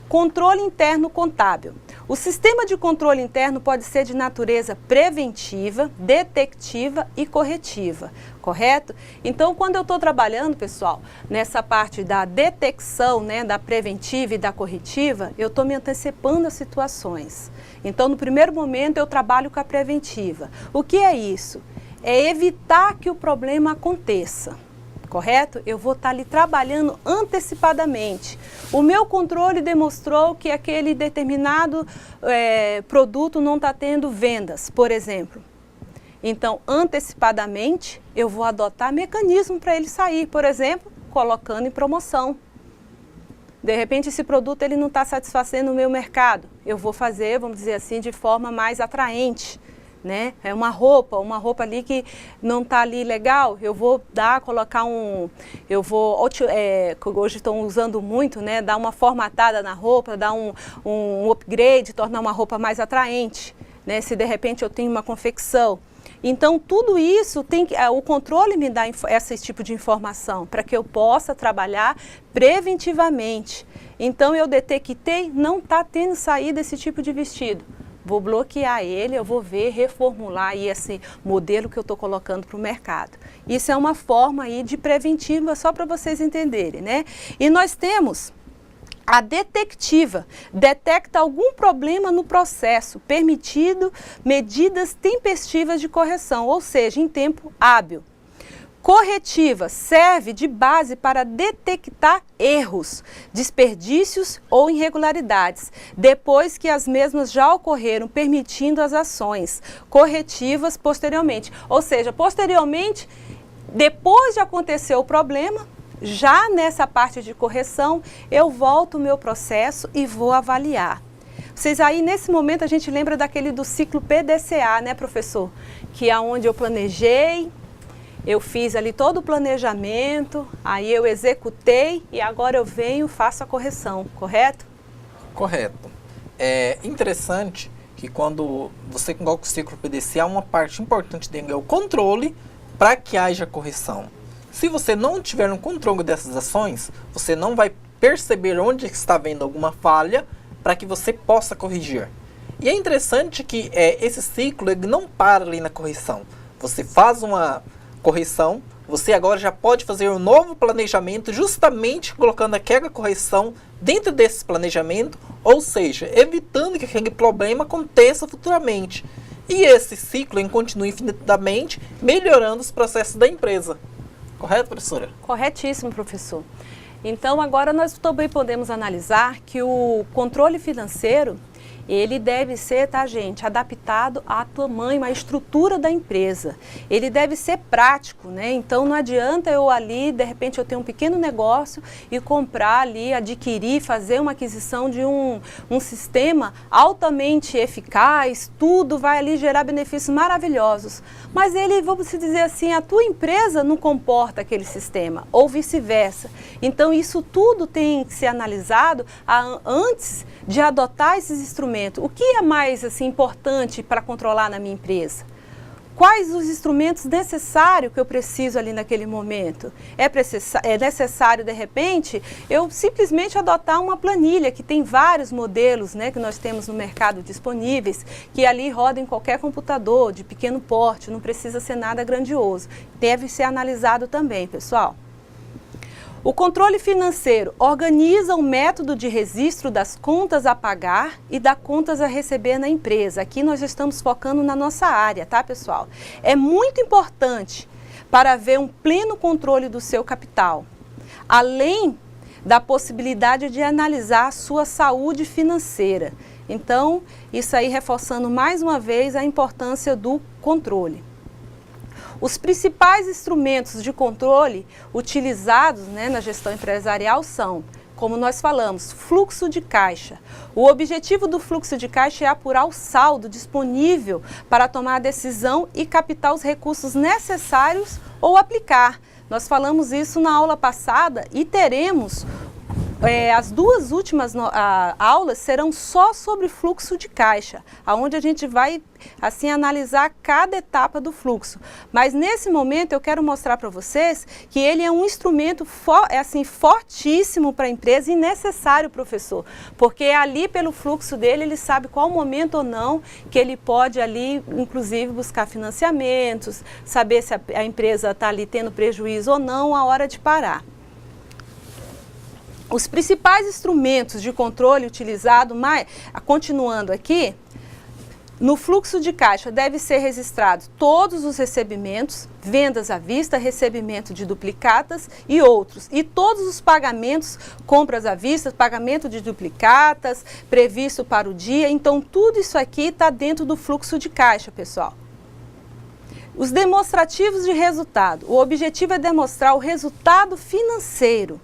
Controle interno contábil. O sistema de controle interno pode ser de natureza preventiva, detectiva e corretiva, correto? Então, quando eu estou trabalhando, pessoal, nessa parte da detecção, né, da preventiva e da corretiva, eu estou me antecipando às situações. Então, no primeiro momento, eu trabalho com a preventiva. O que é isso? É evitar que o problema aconteça. Correto? Eu vou estar ali trabalhando antecipadamente. O meu controle demonstrou que aquele determinado produto não está tendo vendas, por exemplo. Então, antecipadamente, eu vou adotar mecanismo para ele sair, por exemplo, colocando em promoção. De repente, esse produto ele não está satisfazendo o meu mercado. Eu vou fazer, vamos dizer assim, de forma mais atraente. Né? É uma roupa ali que não está ali legal, eu vou colocar hoje estão usando muito, né? Dar uma formatada na roupa, dar um upgrade, tornar uma roupa mais atraente, né? Se de repente eu tenho uma confecção. Então, tudo isso o controle me dá esse tipo de informação para que eu possa trabalhar preventivamente. Então, eu detectei, não está tendo saída esse tipo de vestido. Vou bloquear ele, eu vou ver, reformular aí esse modelo que eu estou colocando para o mercado. Isso é uma forma aí de preventiva, só para vocês entenderem, né? E nós temos a detectiva, detecta algum problema no processo, permitido medidas tempestivas de correção, ou seja, em tempo hábil. Corretiva serve de base para detectar erros, desperdícios ou irregularidades, depois que as mesmas já ocorreram, permitindo as ações corretivas posteriormente. Ou seja, posteriormente, depois de acontecer o problema, já nessa parte de correção, eu volto o meu processo e vou avaliar. Vocês aí, nesse momento, a gente lembra daquele do ciclo PDCA, né, professor? Que é onde eu planejei, eu fiz ali todo o planejamento, aí eu executei e agora eu venho e faço a correção, correto? Correto. É interessante que quando você coloca o ciclo PDCA, uma parte importante dele é o controle para que haja correção. Se você não tiver um controle dessas ações, você não vai perceber onde está havendo alguma falha para que você possa corrigir. E é interessante que esse ciclo ele não para ali na correção. Você faz uma correção, Você agora já pode fazer um novo planejamento, justamente colocando aquela correção dentro desse planejamento, ou seja, evitando que aquele problema aconteça futuramente. E esse ciclo continue infinitamente melhorando os processos da empresa. Correto, professora? Corretíssimo, professor. Então, agora nós também podemos analisar que o controle financeiro, ele deve ser, tá, gente, adaptado ao tamanho, à estrutura da empresa. Ele deve ser prático, né? Então, não adianta eu ali, de repente, eu tenho um pequeno negócio e comprar ali, adquirir, fazer uma aquisição de um sistema altamente eficaz, tudo vai ali gerar benefícios maravilhosos. Mas ele, vamos dizer assim, a tua empresa não comporta aquele sistema, ou vice-versa. Então, isso tudo tem que ser analisado antes de adotar esses instrumentos. O que é mais assim, importante para controlar na minha empresa? Quais os instrumentos necessários que eu preciso ali naquele momento? É necessário, de repente, eu simplesmente adotar uma planilha, que tem vários modelos, né, que nós temos no mercado disponíveis, que ali rodam em qualquer computador, de pequeno porte, não precisa ser nada grandioso. Deve ser analisado também, pessoal. O controle financeiro organiza o método de registro das contas a pagar e das contas a receber na empresa. Aqui nós estamos focando na nossa área, tá, pessoal? É muito importante para haver um pleno controle do seu capital, além da possibilidade de analisar a sua saúde financeira. Então, isso aí reforçando mais uma vez a importância do controle. Os principais instrumentos de controle utilizados, né, na gestão empresarial são, como nós falamos, fluxo de caixa. O objetivo do fluxo de caixa é apurar o saldo disponível para tomar a decisão e captar os recursos necessários ou aplicar. Nós falamos isso na aula passada e teremos as duas últimas aulas serão só sobre fluxo de caixa, onde a gente vai assim analisar cada etapa do fluxo. Mas nesse momento eu quero mostrar para vocês que ele é um instrumento fortíssimo para a empresa e necessário, professor, porque ali pelo fluxo dele ele sabe qual momento ou não que ele pode ali, inclusive, buscar financiamentos, saber se a empresa está ali tendo prejuízo ou não, a hora de parar. Os principais instrumentos de controle utilizados, continuando aqui, no fluxo de caixa deve ser registrados todos os recebimentos, vendas à vista, recebimento de duplicatas e outros. E todos os pagamentos, compras à vista, pagamento de duplicatas, previsto para o dia. Então, tudo isso aqui está dentro do fluxo de caixa, pessoal. Os demonstrativos de resultado. O objetivo é demonstrar o resultado financeiro,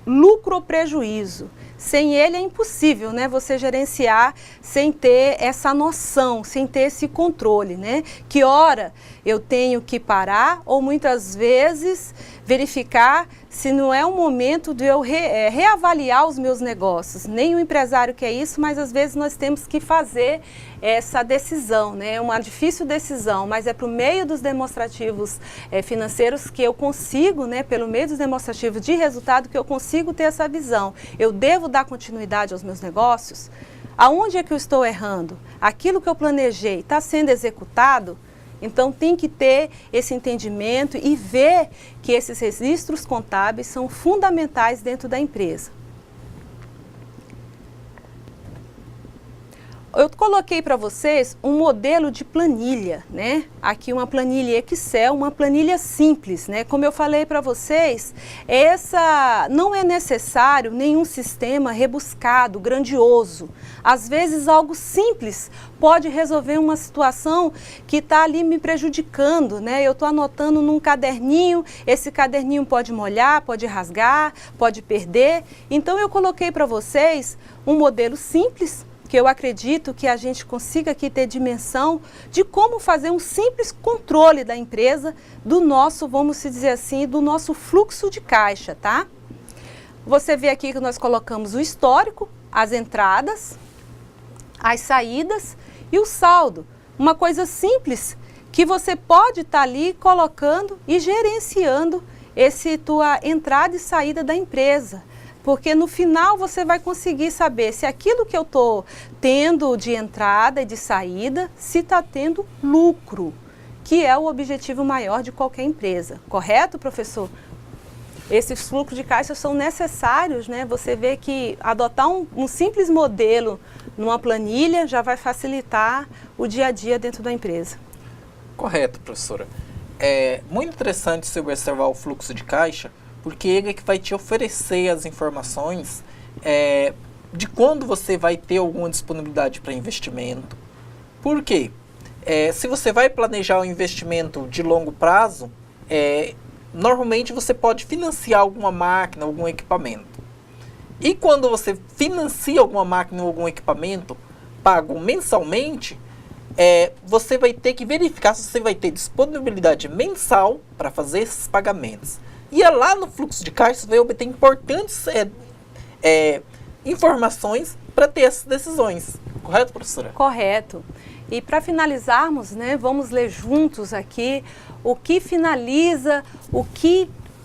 lucro ou prejuízo. Sem ele é impossível, né, você gerenciar sem ter essa noção, sem ter esse controle, né? Que hora eu tenho que parar ou muitas vezes verificar se não é o momento de eu reavaliar os meus negócios. Nem o empresário quer isso, mas às vezes nós temos que fazer essa decisão, né? Uma difícil decisão, mas é por meio dos demonstrativos financeiros que eu consigo, né, pelo meio dos demonstrativos de resultado, que eu consigo ter essa visão. Eu devo dar continuidade aos meus negócios? Aonde é que eu estou errando? Aquilo que eu planejei está sendo executado? Então tem que ter esse entendimento e ver que esses registros contábeis são fundamentais dentro da empresa. Eu coloquei para vocês um modelo de planilha, né? Aqui uma planilha Excel, uma planilha simples, né? Como eu falei para vocês, não é necessário nenhum sistema rebuscado, grandioso. Às vezes algo simples pode resolver uma situação que está ali me prejudicando, né? Eu estou anotando num caderninho, esse caderninho pode molhar, pode rasgar, pode perder. Então eu coloquei para vocês um modelo simples, que eu acredito que a gente consiga aqui ter dimensão de como fazer um simples controle da empresa, do nosso, vamos dizer assim, do nosso fluxo de caixa, tá? Você vê aqui que nós colocamos o histórico, as entradas, as saídas e o saldo. Uma coisa simples que você pode estar ali colocando e gerenciando tua entrada e saída da empresa. Porque no final você vai conseguir saber se aquilo que eu estou tendo de entrada e de saída, se está tendo lucro. que é o objetivo maior de qualquer empresa. Correto, professor? Esses fluxos de caixa são necessários, né? Você vê que adotar um simples modelo numa planilha já vai facilitar o dia a dia dentro da empresa. Correto, professora. É muito interessante você observar o fluxo de caixa, porque ele é que vai te oferecer as informações de quando você vai ter alguma disponibilidade para investimento. Por quê? Se você vai planejar um investimento de longo prazo, normalmente você pode financiar alguma máquina, algum equipamento. E quando você financia alguma máquina ou algum equipamento, pago mensalmente, você vai ter que verificar se você vai ter disponibilidade mensal para fazer esses pagamentos. E lá no fluxo de caixa você vai obter importantes informações para ter essas decisões. Correto, professora? Correto. E para finalizarmos, né, vamos ler juntos aqui o que finaliza,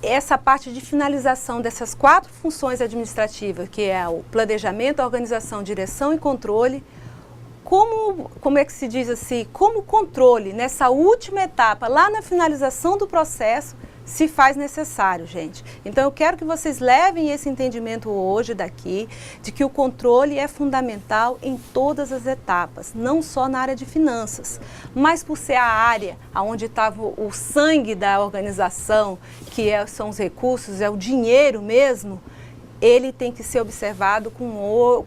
essa parte de finalização dessas 4 funções administrativas, que é o planejamento, organização, direção e controle. Como é que se diz assim? Como o controle nessa última etapa, lá na finalização do processo, se faz necessário, gente. Então, eu quero que vocês levem esse entendimento hoje daqui, de que o controle é fundamental em todas as etapas, não só na área de finanças, mas por ser a área onde estava o sangue da organização, que são os recursos, é o dinheiro mesmo, ele tem que ser observado com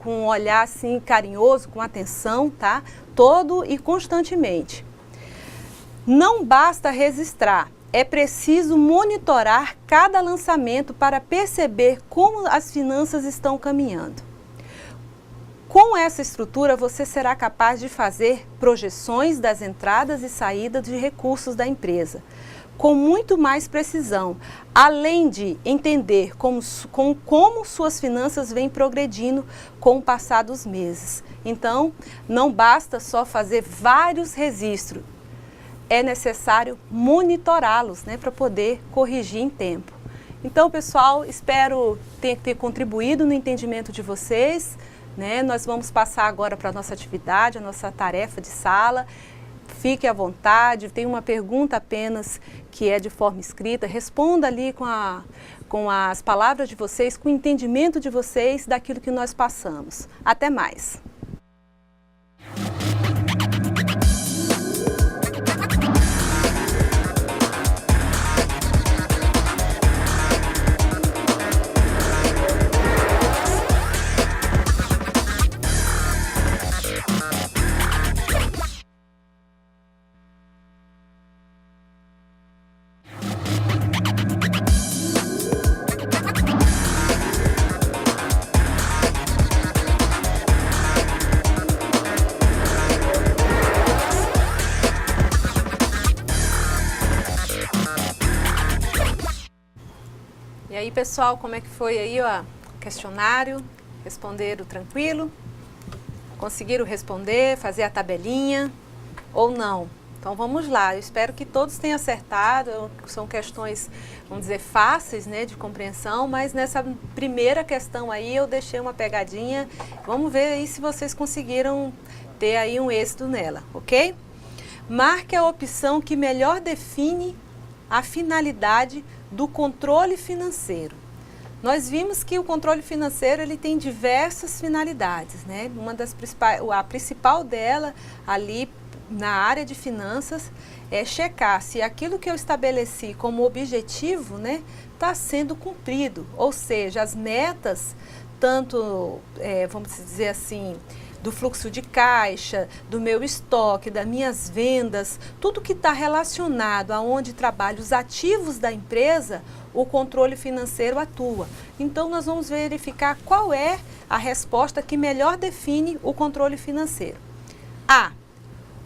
um olhar assim carinhoso, com atenção, tá? Todo e constantemente. Não basta registrar. É preciso monitorar cada lançamento para perceber como as finanças estão caminhando. Com essa estrutura, você será capaz de fazer projeções das entradas e saídas de recursos da empresa, com muito mais precisão, além de entender como suas finanças vêm progredindo com o passar dos meses. Então, não basta só fazer vários registros. É necessário monitorá-los, né, para poder corrigir em tempo. Então, pessoal, espero ter contribuído no entendimento de vocês, né? Nós vamos passar agora para a nossa atividade, a nossa tarefa de sala. Fique à vontade, tem uma pergunta apenas que é de forma escrita, responda ali com as palavras de vocês, com o entendimento de vocês daquilo que nós passamos. Até mais! E aí, pessoal, como é que foi aí o questionário? Responderam tranquilo? Conseguiram responder, fazer a tabelinha ou não? Então vamos lá, eu espero que todos tenham acertado. São questões, vamos dizer, fáceis, né, de compreensão, mas nessa primeira questão aí eu deixei uma pegadinha. Vamos ver aí se vocês conseguiram ter aí um êxito nela, ok? Marque a opção que melhor define a finalidade do controle financeiro. Nós vimos que o controle financeiro ele tem diversas finalidades, né? A principal dela ali na área de finanças é checar se aquilo que eu estabeleci como objetivo, né, está sendo cumprido, ou seja, as metas, tanto, vamos dizer assim, do fluxo de caixa, do meu estoque, das minhas vendas, tudo que está relacionado aonde trabalham os ativos da empresa, o controle financeiro atua. Então, nós vamos verificar qual é a resposta que melhor define o controle financeiro. A.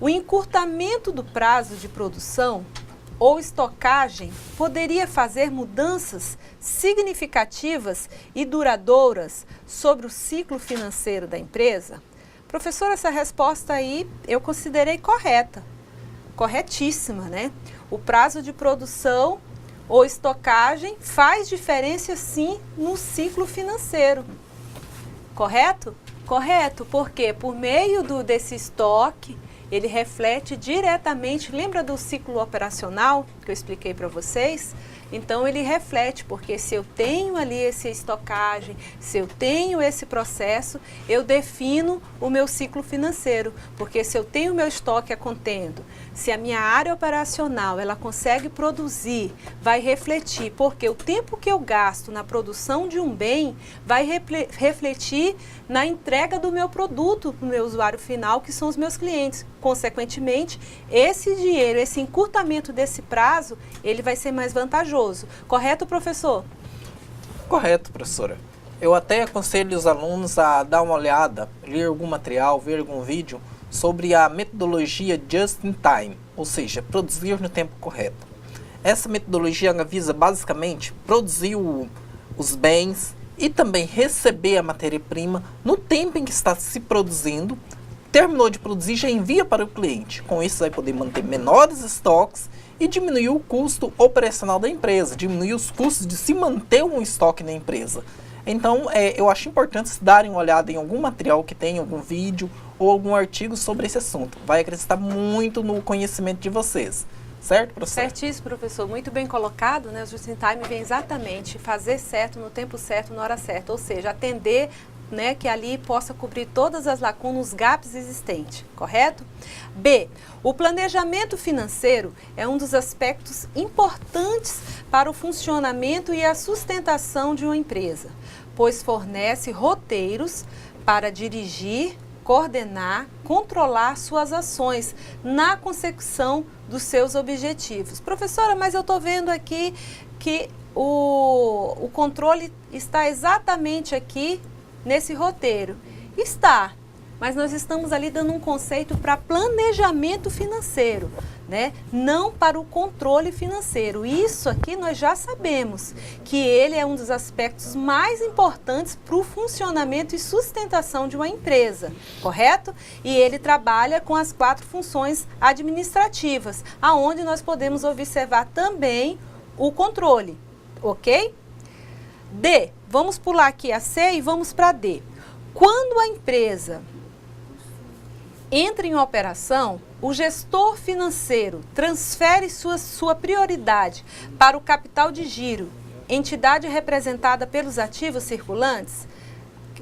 O encurtamento do prazo de produção ou estocagem poderia fazer mudanças significativas e duradouras sobre o ciclo financeiro da empresa? Professor, essa resposta aí eu considerei correta, corretíssima, né? O prazo de produção ou estocagem faz diferença sim no ciclo financeiro, correto? Correto, porque por meio desse estoque ele reflete diretamente, lembra do ciclo operacional que eu expliquei para vocês? Então ele reflete, porque se eu tenho ali essa estocagem, se eu tenho esse processo, eu defino o meu ciclo financeiro, porque se eu tenho o meu estoque a contento, se a minha área operacional ela consegue produzir, vai refletir, porque o tempo que eu gasto na produção de um bem vai refletir na entrega do meu produto para o meu usuário final, que são os meus clientes. Consequentemente, esse dinheiro, esse encurtamento desse prazo, ele vai ser mais vantajoso. Correto, professor? Correto, professora. Eu até aconselho os alunos a dar uma olhada, ler algum material, ver algum vídeo sobre a metodologia Just in Time, ou seja, produzir no tempo correto. Essa metodologia visa basicamente produzir os bens e também receber a matéria-prima no tempo em que está se produzindo. Terminou de produzir, já envia para o cliente. Com isso, vai poder manter menores estoques e diminuir o custo operacional da empresa, diminuir os custos de se manter um estoque na empresa. Então, eu acho importante darem uma olhada em algum material que tenha, algum vídeo ou algum artigo sobre esse assunto. Vai acrescentar muito no conhecimento de vocês. Certo, professor? Certíssimo, professor. Muito bem colocado, né? O Just in Time vem exatamente fazer certo no tempo certo, na hora certa. Ou seja, atender, né, que ali possa cobrir todas as lacunas, os gaps existentes, correto? B, o planejamento financeiro é um dos aspectos importantes para o funcionamento e a sustentação de uma empresa, pois fornece roteiros para dirigir, coordenar, controlar suas ações na consecução dos seus objetivos. Professora, mas eu estou vendo aqui que o controle está exatamente aqui nesse roteiro. Está, mas nós estamos ali dando um conceito para planejamento financeiro, né? Não para o controle financeiro. Isso aqui nós já sabemos que ele é um dos aspectos mais importantes para o funcionamento e sustentação de uma empresa, correto? E ele trabalha com as 4 funções administrativas, aonde nós podemos observar também o controle, ok? D, vamos pular aqui a C e vamos para D. Quando a empresa entra em operação, o gestor financeiro transfere sua prioridade para o capital de giro, entidade representada pelos ativos circulantes.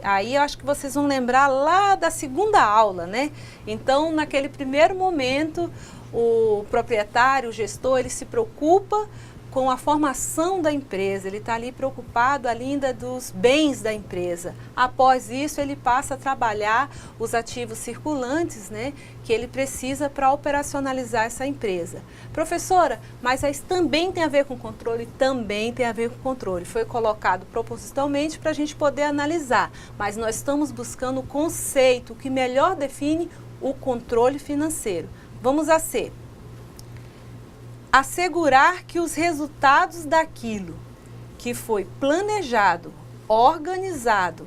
Aí eu acho que vocês vão lembrar lá da segunda aula, né? Então, naquele primeiro momento, o proprietário, o gestor, ele se preocupa com a formação da empresa, ele está ali preocupado ainda dos bens da empresa. Após isso, ele passa a trabalhar os ativos circulantes, né, que ele precisa para operacionalizar essa empresa. Professora, mas isso também tem a ver com controle? Também tem a ver com controle. Foi colocado propositalmente para a gente poder analisar, mas nós estamos buscando o conceito que melhor define o controle financeiro. Vamos a C. Assegurar que os resultados daquilo que foi planejado, organizado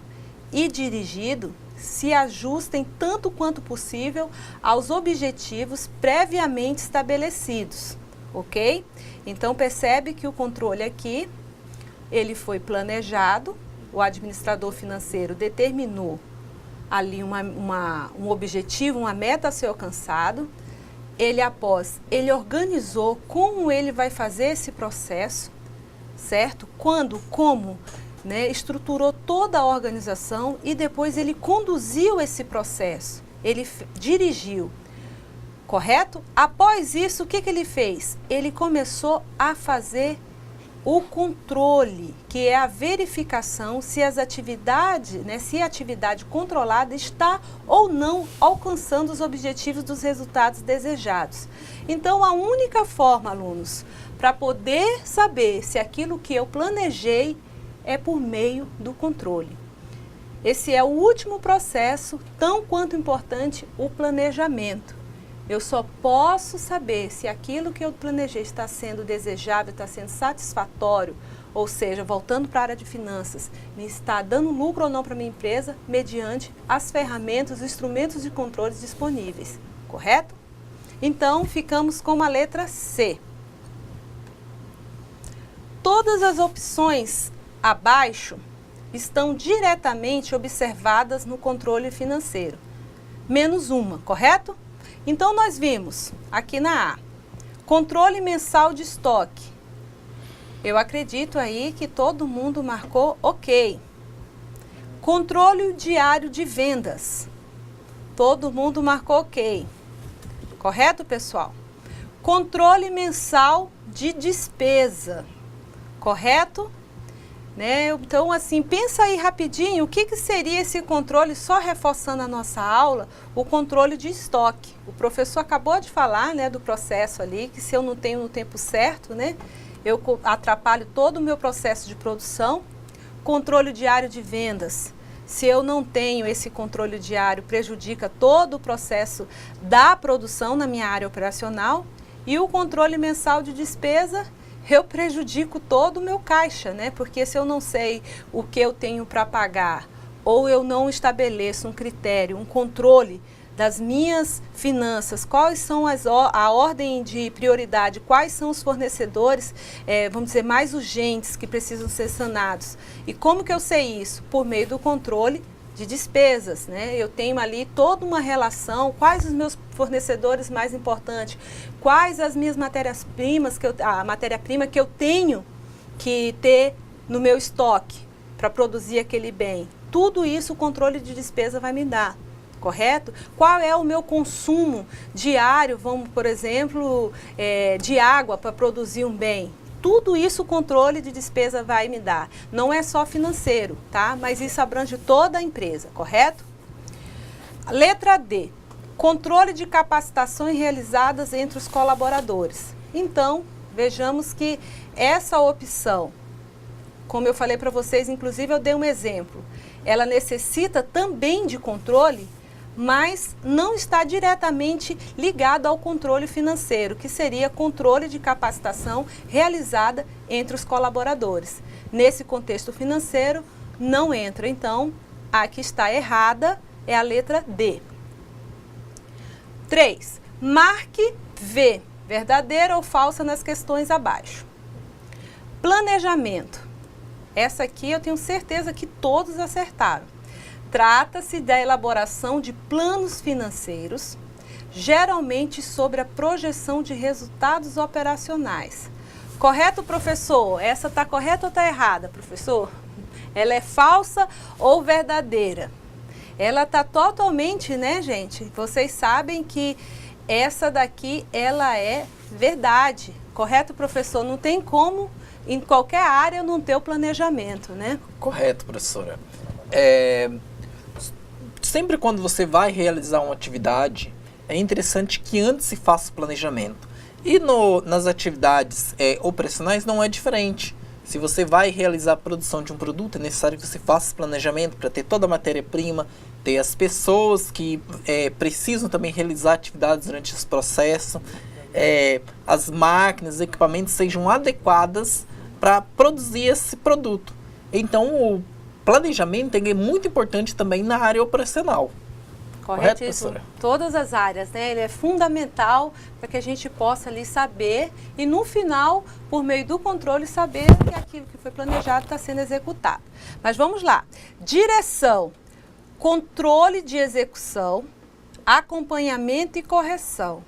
e dirigido se ajustem tanto quanto possível aos objetivos previamente estabelecidos, ok? Então percebe que o controle aqui, ele foi planejado, o administrador financeiro determinou ali um objetivo, uma meta a ser alcançado. Ele organizou como ele vai fazer esse processo, certo? Quando, como, né? Estruturou toda a organização e depois ele conduziu esse processo, ele dirigiu, correto? Após isso, o que ele fez? Ele começou a fazer o controle, que é a verificação se as atividades, né, se a atividade controlada está ou não alcançando os objetivos dos resultados desejados. Então, a única forma, alunos, para poder saber se aquilo que eu planejei é por meio do controle. Esse é o último processo, tão quanto importante, o planejamento. Eu só posso saber se aquilo que eu planejei está sendo desejável, está sendo satisfatório, ou seja, voltando para a área de finanças, me está dando lucro ou não para a minha empresa, mediante as ferramentas, os instrumentos de controle disponíveis, correto? Então, ficamos com a letra C. Todas as opções abaixo estão diretamente observadas no controle financeiro, menos uma, correto? Então, nós vimos aqui na A, controle mensal de estoque. Eu acredito aí que todo mundo marcou ok. Controle diário de vendas. Todo mundo marcou ok. Correto, pessoal? Controle mensal de despesa. Correto? Né? Então, assim, pensa aí rapidinho, o que seria esse controle, só reforçando a nossa aula, o controle de estoque. O professor acabou de falar, né, do processo ali, que se eu não tenho no tempo certo, né, eu atrapalho todo o meu processo de produção. Controle diário de vendas. Se eu não tenho esse controle diário, prejudica todo o processo da produção na minha área operacional. E o controle mensal de despesa, eu prejudico todo o meu caixa, né? Porque se eu não sei o que eu tenho para pagar, ou eu não estabeleço um critério, um controle das minhas finanças, quais são a ordem de prioridade, quais são os fornecedores, vamos dizer, mais urgentes que precisam ser sanados. E como que eu sei isso? Por meio do controle de despesas, né? Eu tenho ali toda uma relação, quais os meus fornecedores mais importantes, quais as minhas matérias-primas, a matéria-prima que eu tenho que ter no meu estoque para produzir aquele bem. Tudo isso o controle de despesa vai me dar, correto? Qual é o meu consumo diário, vamos, por exemplo, de água para produzir um bem? Tudo isso o controle de despesa vai me dar. Não é só financeiro, tá? Mas isso abrange toda a empresa, correto? Letra D. Controle de capacitações realizadas entre os colaboradores. Então, vejamos que essa opção, como eu falei para vocês, inclusive eu dei um exemplo, ela necessita também de controle, mas não está diretamente ligado ao controle financeiro, que seria controle de capacitação realizada entre os colaboradores. Nesse contexto financeiro, não entra. Então, a que está errada é a letra D. 3. Marque V, verdadeira ou falsa nas questões abaixo. Planejamento. Essa aqui eu tenho certeza que todos acertaram. Trata-se da elaboração de planos financeiros, geralmente sobre a projeção de resultados operacionais. Correto, professor? Essa está correta ou está errada, professor? Ela é falsa ou verdadeira? Ela está totalmente, né, gente? Vocês sabem que essa daqui, ela é verdade. Correto, professor? Não tem como, em qualquer área, não ter o planejamento, né? Correto, professora. Sempre quando você vai realizar uma atividade, é interessante que antes se faça o planejamento. E nas atividades operacionais não é diferente. Se você vai realizar a produção de um produto, é necessário que você faça esse planejamento para ter toda a matéria-prima, ter as pessoas que precisam também realizar atividades durante esse processo, as máquinas, os equipamentos sejam adequadas para produzir esse produto. Então, o planejamento é muito importante também na área operacional. Corretíssimo. Todas as áreas, né? Ele é fundamental para que a gente possa ali saber e no final, por meio do controle, saber que aquilo que foi planejado está sendo executado. Mas vamos lá. Direção, controle de execução, acompanhamento e correção.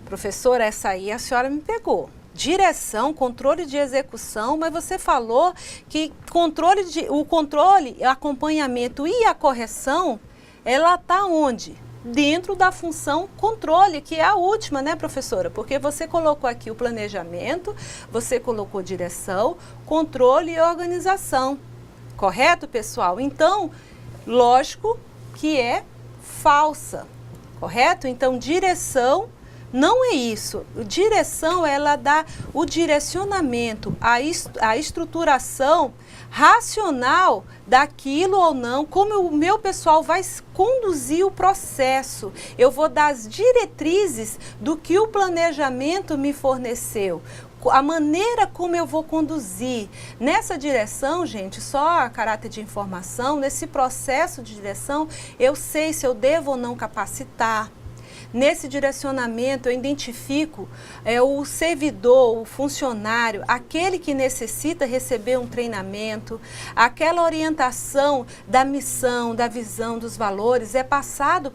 Professora, essa aí a senhora me pegou. Direção, controle de execução, mas você falou que o controle, acompanhamento e a correção, ela está onde? Dentro da função controle, que é a última, né, professora? Porque você colocou aqui o planejamento, você colocou direção, controle e organização. Correto, pessoal? Então, lógico que é falsa. Correto? Então, direção não é isso. Direção, ela dá o direcionamento, a estruturação racional daquilo ou não, como o meu pessoal vai conduzir o processo. Eu vou dar as diretrizes do que o planejamento me forneceu, a maneira como eu vou conduzir. Nessa direção, gente, só a caráter de informação, nesse processo de direção, eu sei se eu devo ou não capacitar. Nesse direcionamento, eu identifico o servidor, o funcionário, aquele que necessita receber um treinamento, aquela orientação da missão, da visão, dos valores, é passado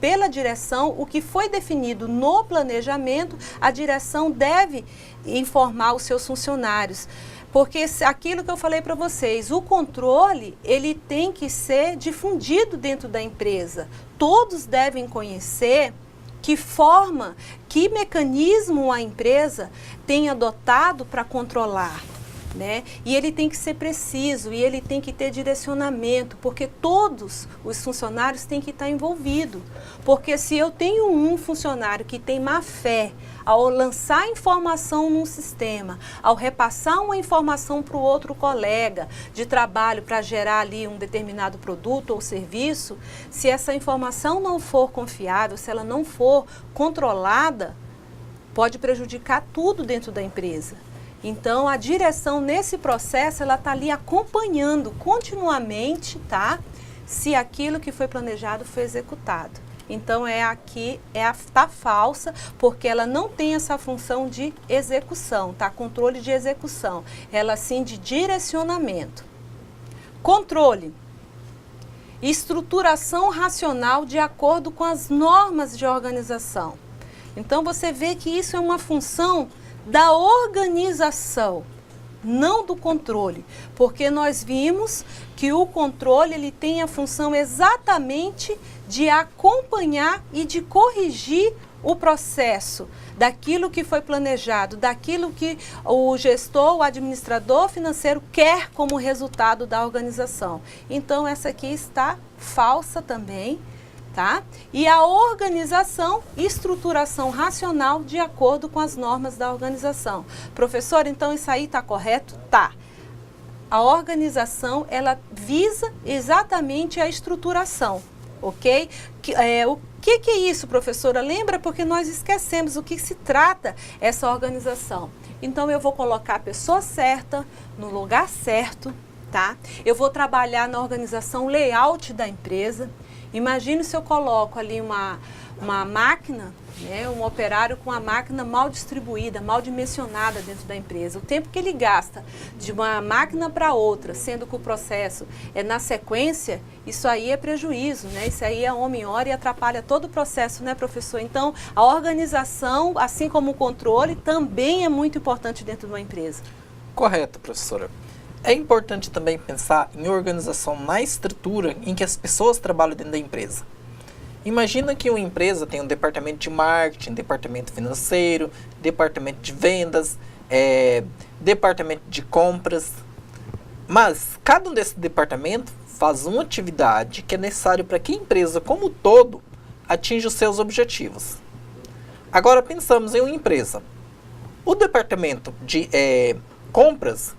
pela direção, o que foi definido no planejamento, a direção deve informar os seus funcionários. Porque aquilo que eu falei para vocês, o controle, ele tem que ser difundido dentro da empresa. Todos devem conhecer que forma, que mecanismo a empresa tem adotado para controlar. Né? E ele tem que ser preciso e ele tem que ter direcionamento, porque todos os funcionários têm que estar envolvidos. Porque se eu tenho um funcionário que tem má fé ao lançar informação num sistema, ao repassar uma informação para o outro colega de trabalho para gerar ali um determinado produto ou serviço, se essa informação não for confiável, se ela não for controlada, pode prejudicar tudo dentro da empresa. Então, a direção nesse processo, ela está ali acompanhando continuamente, tá? Se aquilo que foi planejado foi executado. Então, tá falsa, porque ela não tem essa função de execução, tá? Controle de execução. Ela sim de direcionamento. Controle. Estruturação racional de acordo com as normas de organização. Então, você vê que isso é uma função da organização, não do controle, porque nós vimos que o controle ele tem a função exatamente de acompanhar e de corrigir o processo daquilo que foi planejado, daquilo que o gestor, o administrador financeiro quer como resultado da organização. Então, essa aqui está falsa também. Tá? E a organização, estruturação racional de acordo com as normas da organização. Professor, então isso aí está correto? Tá. A organização, ela visa exatamente a estruturação, ok? O que é isso, professora? Lembra? Porque nós esquecemos o que se trata essa organização. Então, eu vou colocar a pessoa certa, no lugar certo, tá? Eu vou trabalhar na organização layout da empresa. Imagine se eu coloco ali uma máquina, né, um operário com a máquina mal distribuída, mal dimensionada dentro da empresa. O tempo que ele gasta de uma máquina para outra, sendo que o processo é na sequência, isso aí é prejuízo, né? Isso aí é homem-hora e atrapalha todo o processo, né, professor? Então, a organização, assim como o controle, também é muito importante dentro de uma empresa. Correto, professora. É importante também pensar em organização na estrutura em que as pessoas trabalham dentro da empresa. Imagina que uma empresa tem um departamento de marketing, departamento financeiro, departamento de vendas, departamento de compras. Mas cada um desses departamentos faz uma atividade que é necessária para que a empresa como um todo atinja os seus objetivos. Agora pensamos em uma empresa. O departamento de compras,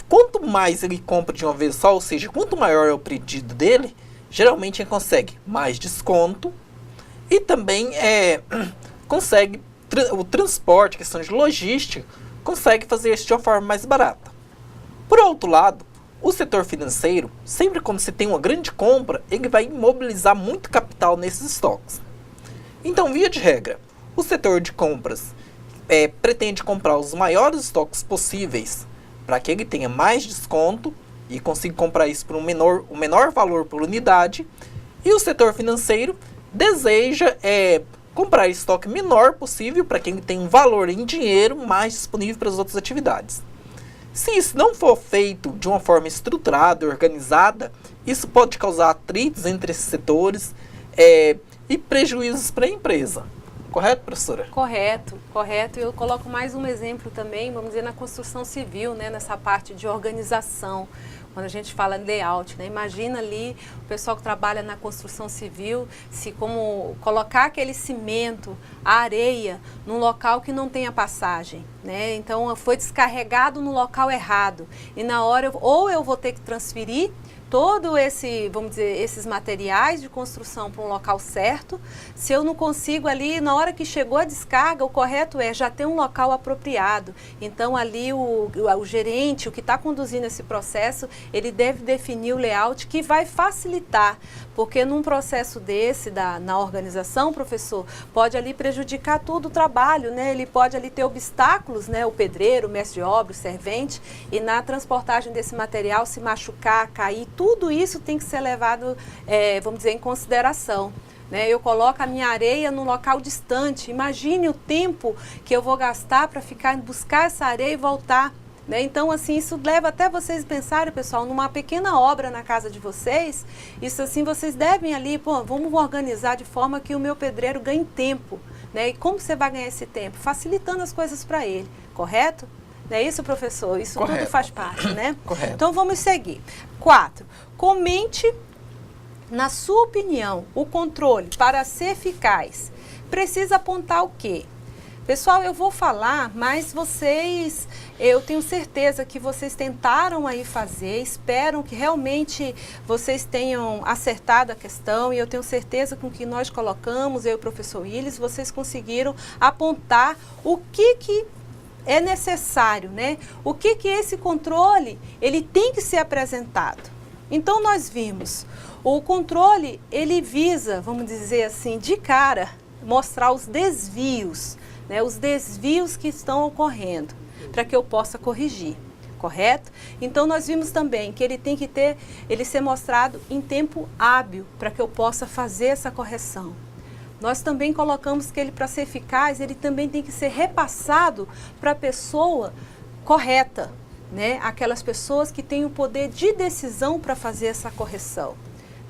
quanto mais ele compra de uma vez só, ou seja, quanto maior é o pedido dele, geralmente ele consegue mais desconto e também consegue o transporte, questão de logística, consegue fazer isso de uma forma mais barata. Por outro lado, o setor financeiro, sempre quando você tem uma grande compra, ele vai imobilizar muito capital nesses estoques. Então, via de regra, o setor de compras pretende comprar os maiores estoques possíveis para que ele tenha mais desconto e consiga comprar isso por o menor valor por unidade. E o setor financeiro deseja comprar estoque menor possível para que ele tenha um valor em dinheiro mais disponível para as outras atividades. Se isso não for feito de uma forma estruturada e organizada, isso pode causar atritos entre esses setores e prejuízos para a empresa. Correto, professora? Correto, correto. Eu coloco mais um exemplo também, vamos dizer, na construção civil, né, nessa parte de organização. Quando a gente fala em layout, né? Imagina ali o pessoal que trabalha na construção civil, se como colocar aquele cimento, a areia, num local que não tenha passagem, né? Então foi descarregado no local errado e na hora ou eu vou ter que transferir todo vamos dizer, esses materiais de construção para um local certo. Se eu não consigo ali, na hora que chegou a descarga, o correto é já ter um local apropriado. Então ali o gerente, o que está conduzindo esse processo, ele deve definir o layout que vai facilitar, porque num processo desse, na organização, professor, pode ali prejudicar todo o trabalho, né? Ele pode ali ter obstáculos, né? O pedreiro, o mestre de obra, o servente, e na transportagem desse material se machucar, cair, tudo isso tem que ser levado, vamos dizer, em consideração. né? Eu coloco a minha areia num local distante. Imagine o tempo que eu vou gastar para ficar buscar essa areia e voltar. Né? Então, assim, isso leva até vocês pensarem, pessoal, numa pequena obra na casa de vocês. Isso, assim, vocês devem ali, pô, vamos organizar de forma que o meu pedreiro ganhe tempo. Né? E como você vai ganhar esse tempo? Facilitando as coisas para ele, correto? Não é isso, professor? Isso Correto. tudo faz parte, né? Correto. Então, vamos seguir. 4. Comente, na sua opinião, o controle, para ser eficaz, precisa apontar o quê? Pessoal, eu vou falar, mas vocês, eu tenho certeza que vocês tentaram aí fazer, esperam que realmente vocês tenham acertado a questão, e eu tenho certeza que com o que nós colocamos, eu e o professor Willis, vocês conseguiram apontar o que é necessário, né? O que esse controle, ele tem que ser apresentado. Então, nós vimos, o controle, ele visa, vamos dizer assim, de cara, mostrar os desvios, né, os desvios que estão ocorrendo, para que eu possa corrigir, correto? Então, nós vimos também que ele tem que ser mostrado em tempo hábil, para que eu possa fazer essa correção. Nós também colocamos que ele, para ser eficaz, ele também tem que ser repassado para a pessoa correta, né? Aquelas pessoas que têm o poder de decisão para fazer essa correção.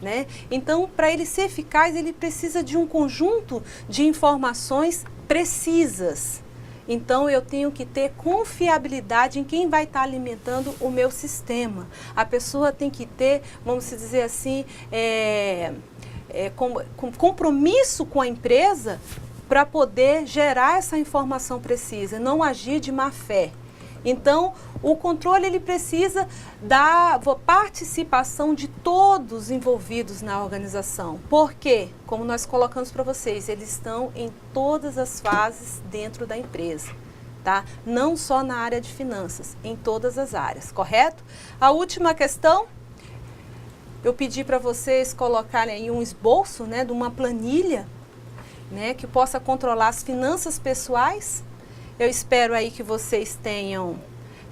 Né? Então, para ele ser eficaz, ele precisa de um conjunto de informações precisas. Então, eu tenho que ter confiabilidade em quem vai estar alimentando o meu sistema. A pessoa tem que ter, vamos dizer assim, compromisso com a empresa para poder gerar essa informação precisa, não agir de má fé. Então, o controle, ele precisa da participação de todos envolvidos na organização. Por quê? Como nós colocamos para vocês, eles estão em todas as fases dentro da empresa, tá? Não só na área de finanças, em todas as áreas, correto? A última questão, eu pedi para vocês colocarem aí um esboço, né, de uma planilha, né, que possa controlar as finanças pessoais. Eu espero aí que vocês tenham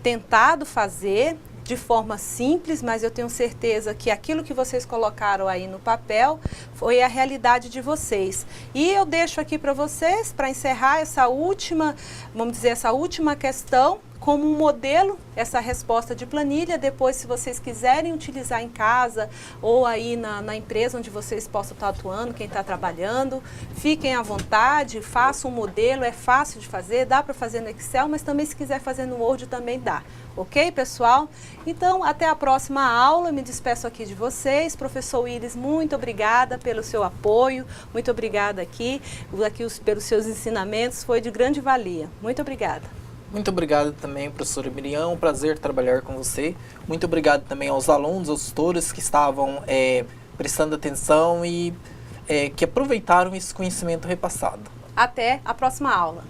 tentado fazer de forma simples, mas eu tenho certeza que aquilo que vocês colocaram aí no papel foi a realidade de vocês. E eu deixo aqui para vocês, para encerrar essa última, vamos dizer, essa última questão, como um modelo, essa resposta de planilha. Depois, se vocês quiserem utilizar em casa ou aí na empresa onde vocês possam estar atuando, quem está trabalhando, fiquem à vontade, façam um modelo, é fácil de fazer, dá para fazer no Excel, mas também se quiser fazer no Word também dá. Ok, pessoal? Então, até a próxima aula, eu me despeço aqui de vocês. Professor Willis, muito obrigada pelo seu apoio, muito obrigada aqui pelos seus ensinamentos, foi de grande valia. Muito obrigada. Muito obrigado também, professora Miriam, um prazer trabalhar com você. Muito obrigado também aos alunos, aos tutores que estavam prestando atenção e que aproveitaram esse conhecimento repassado. Até a próxima aula.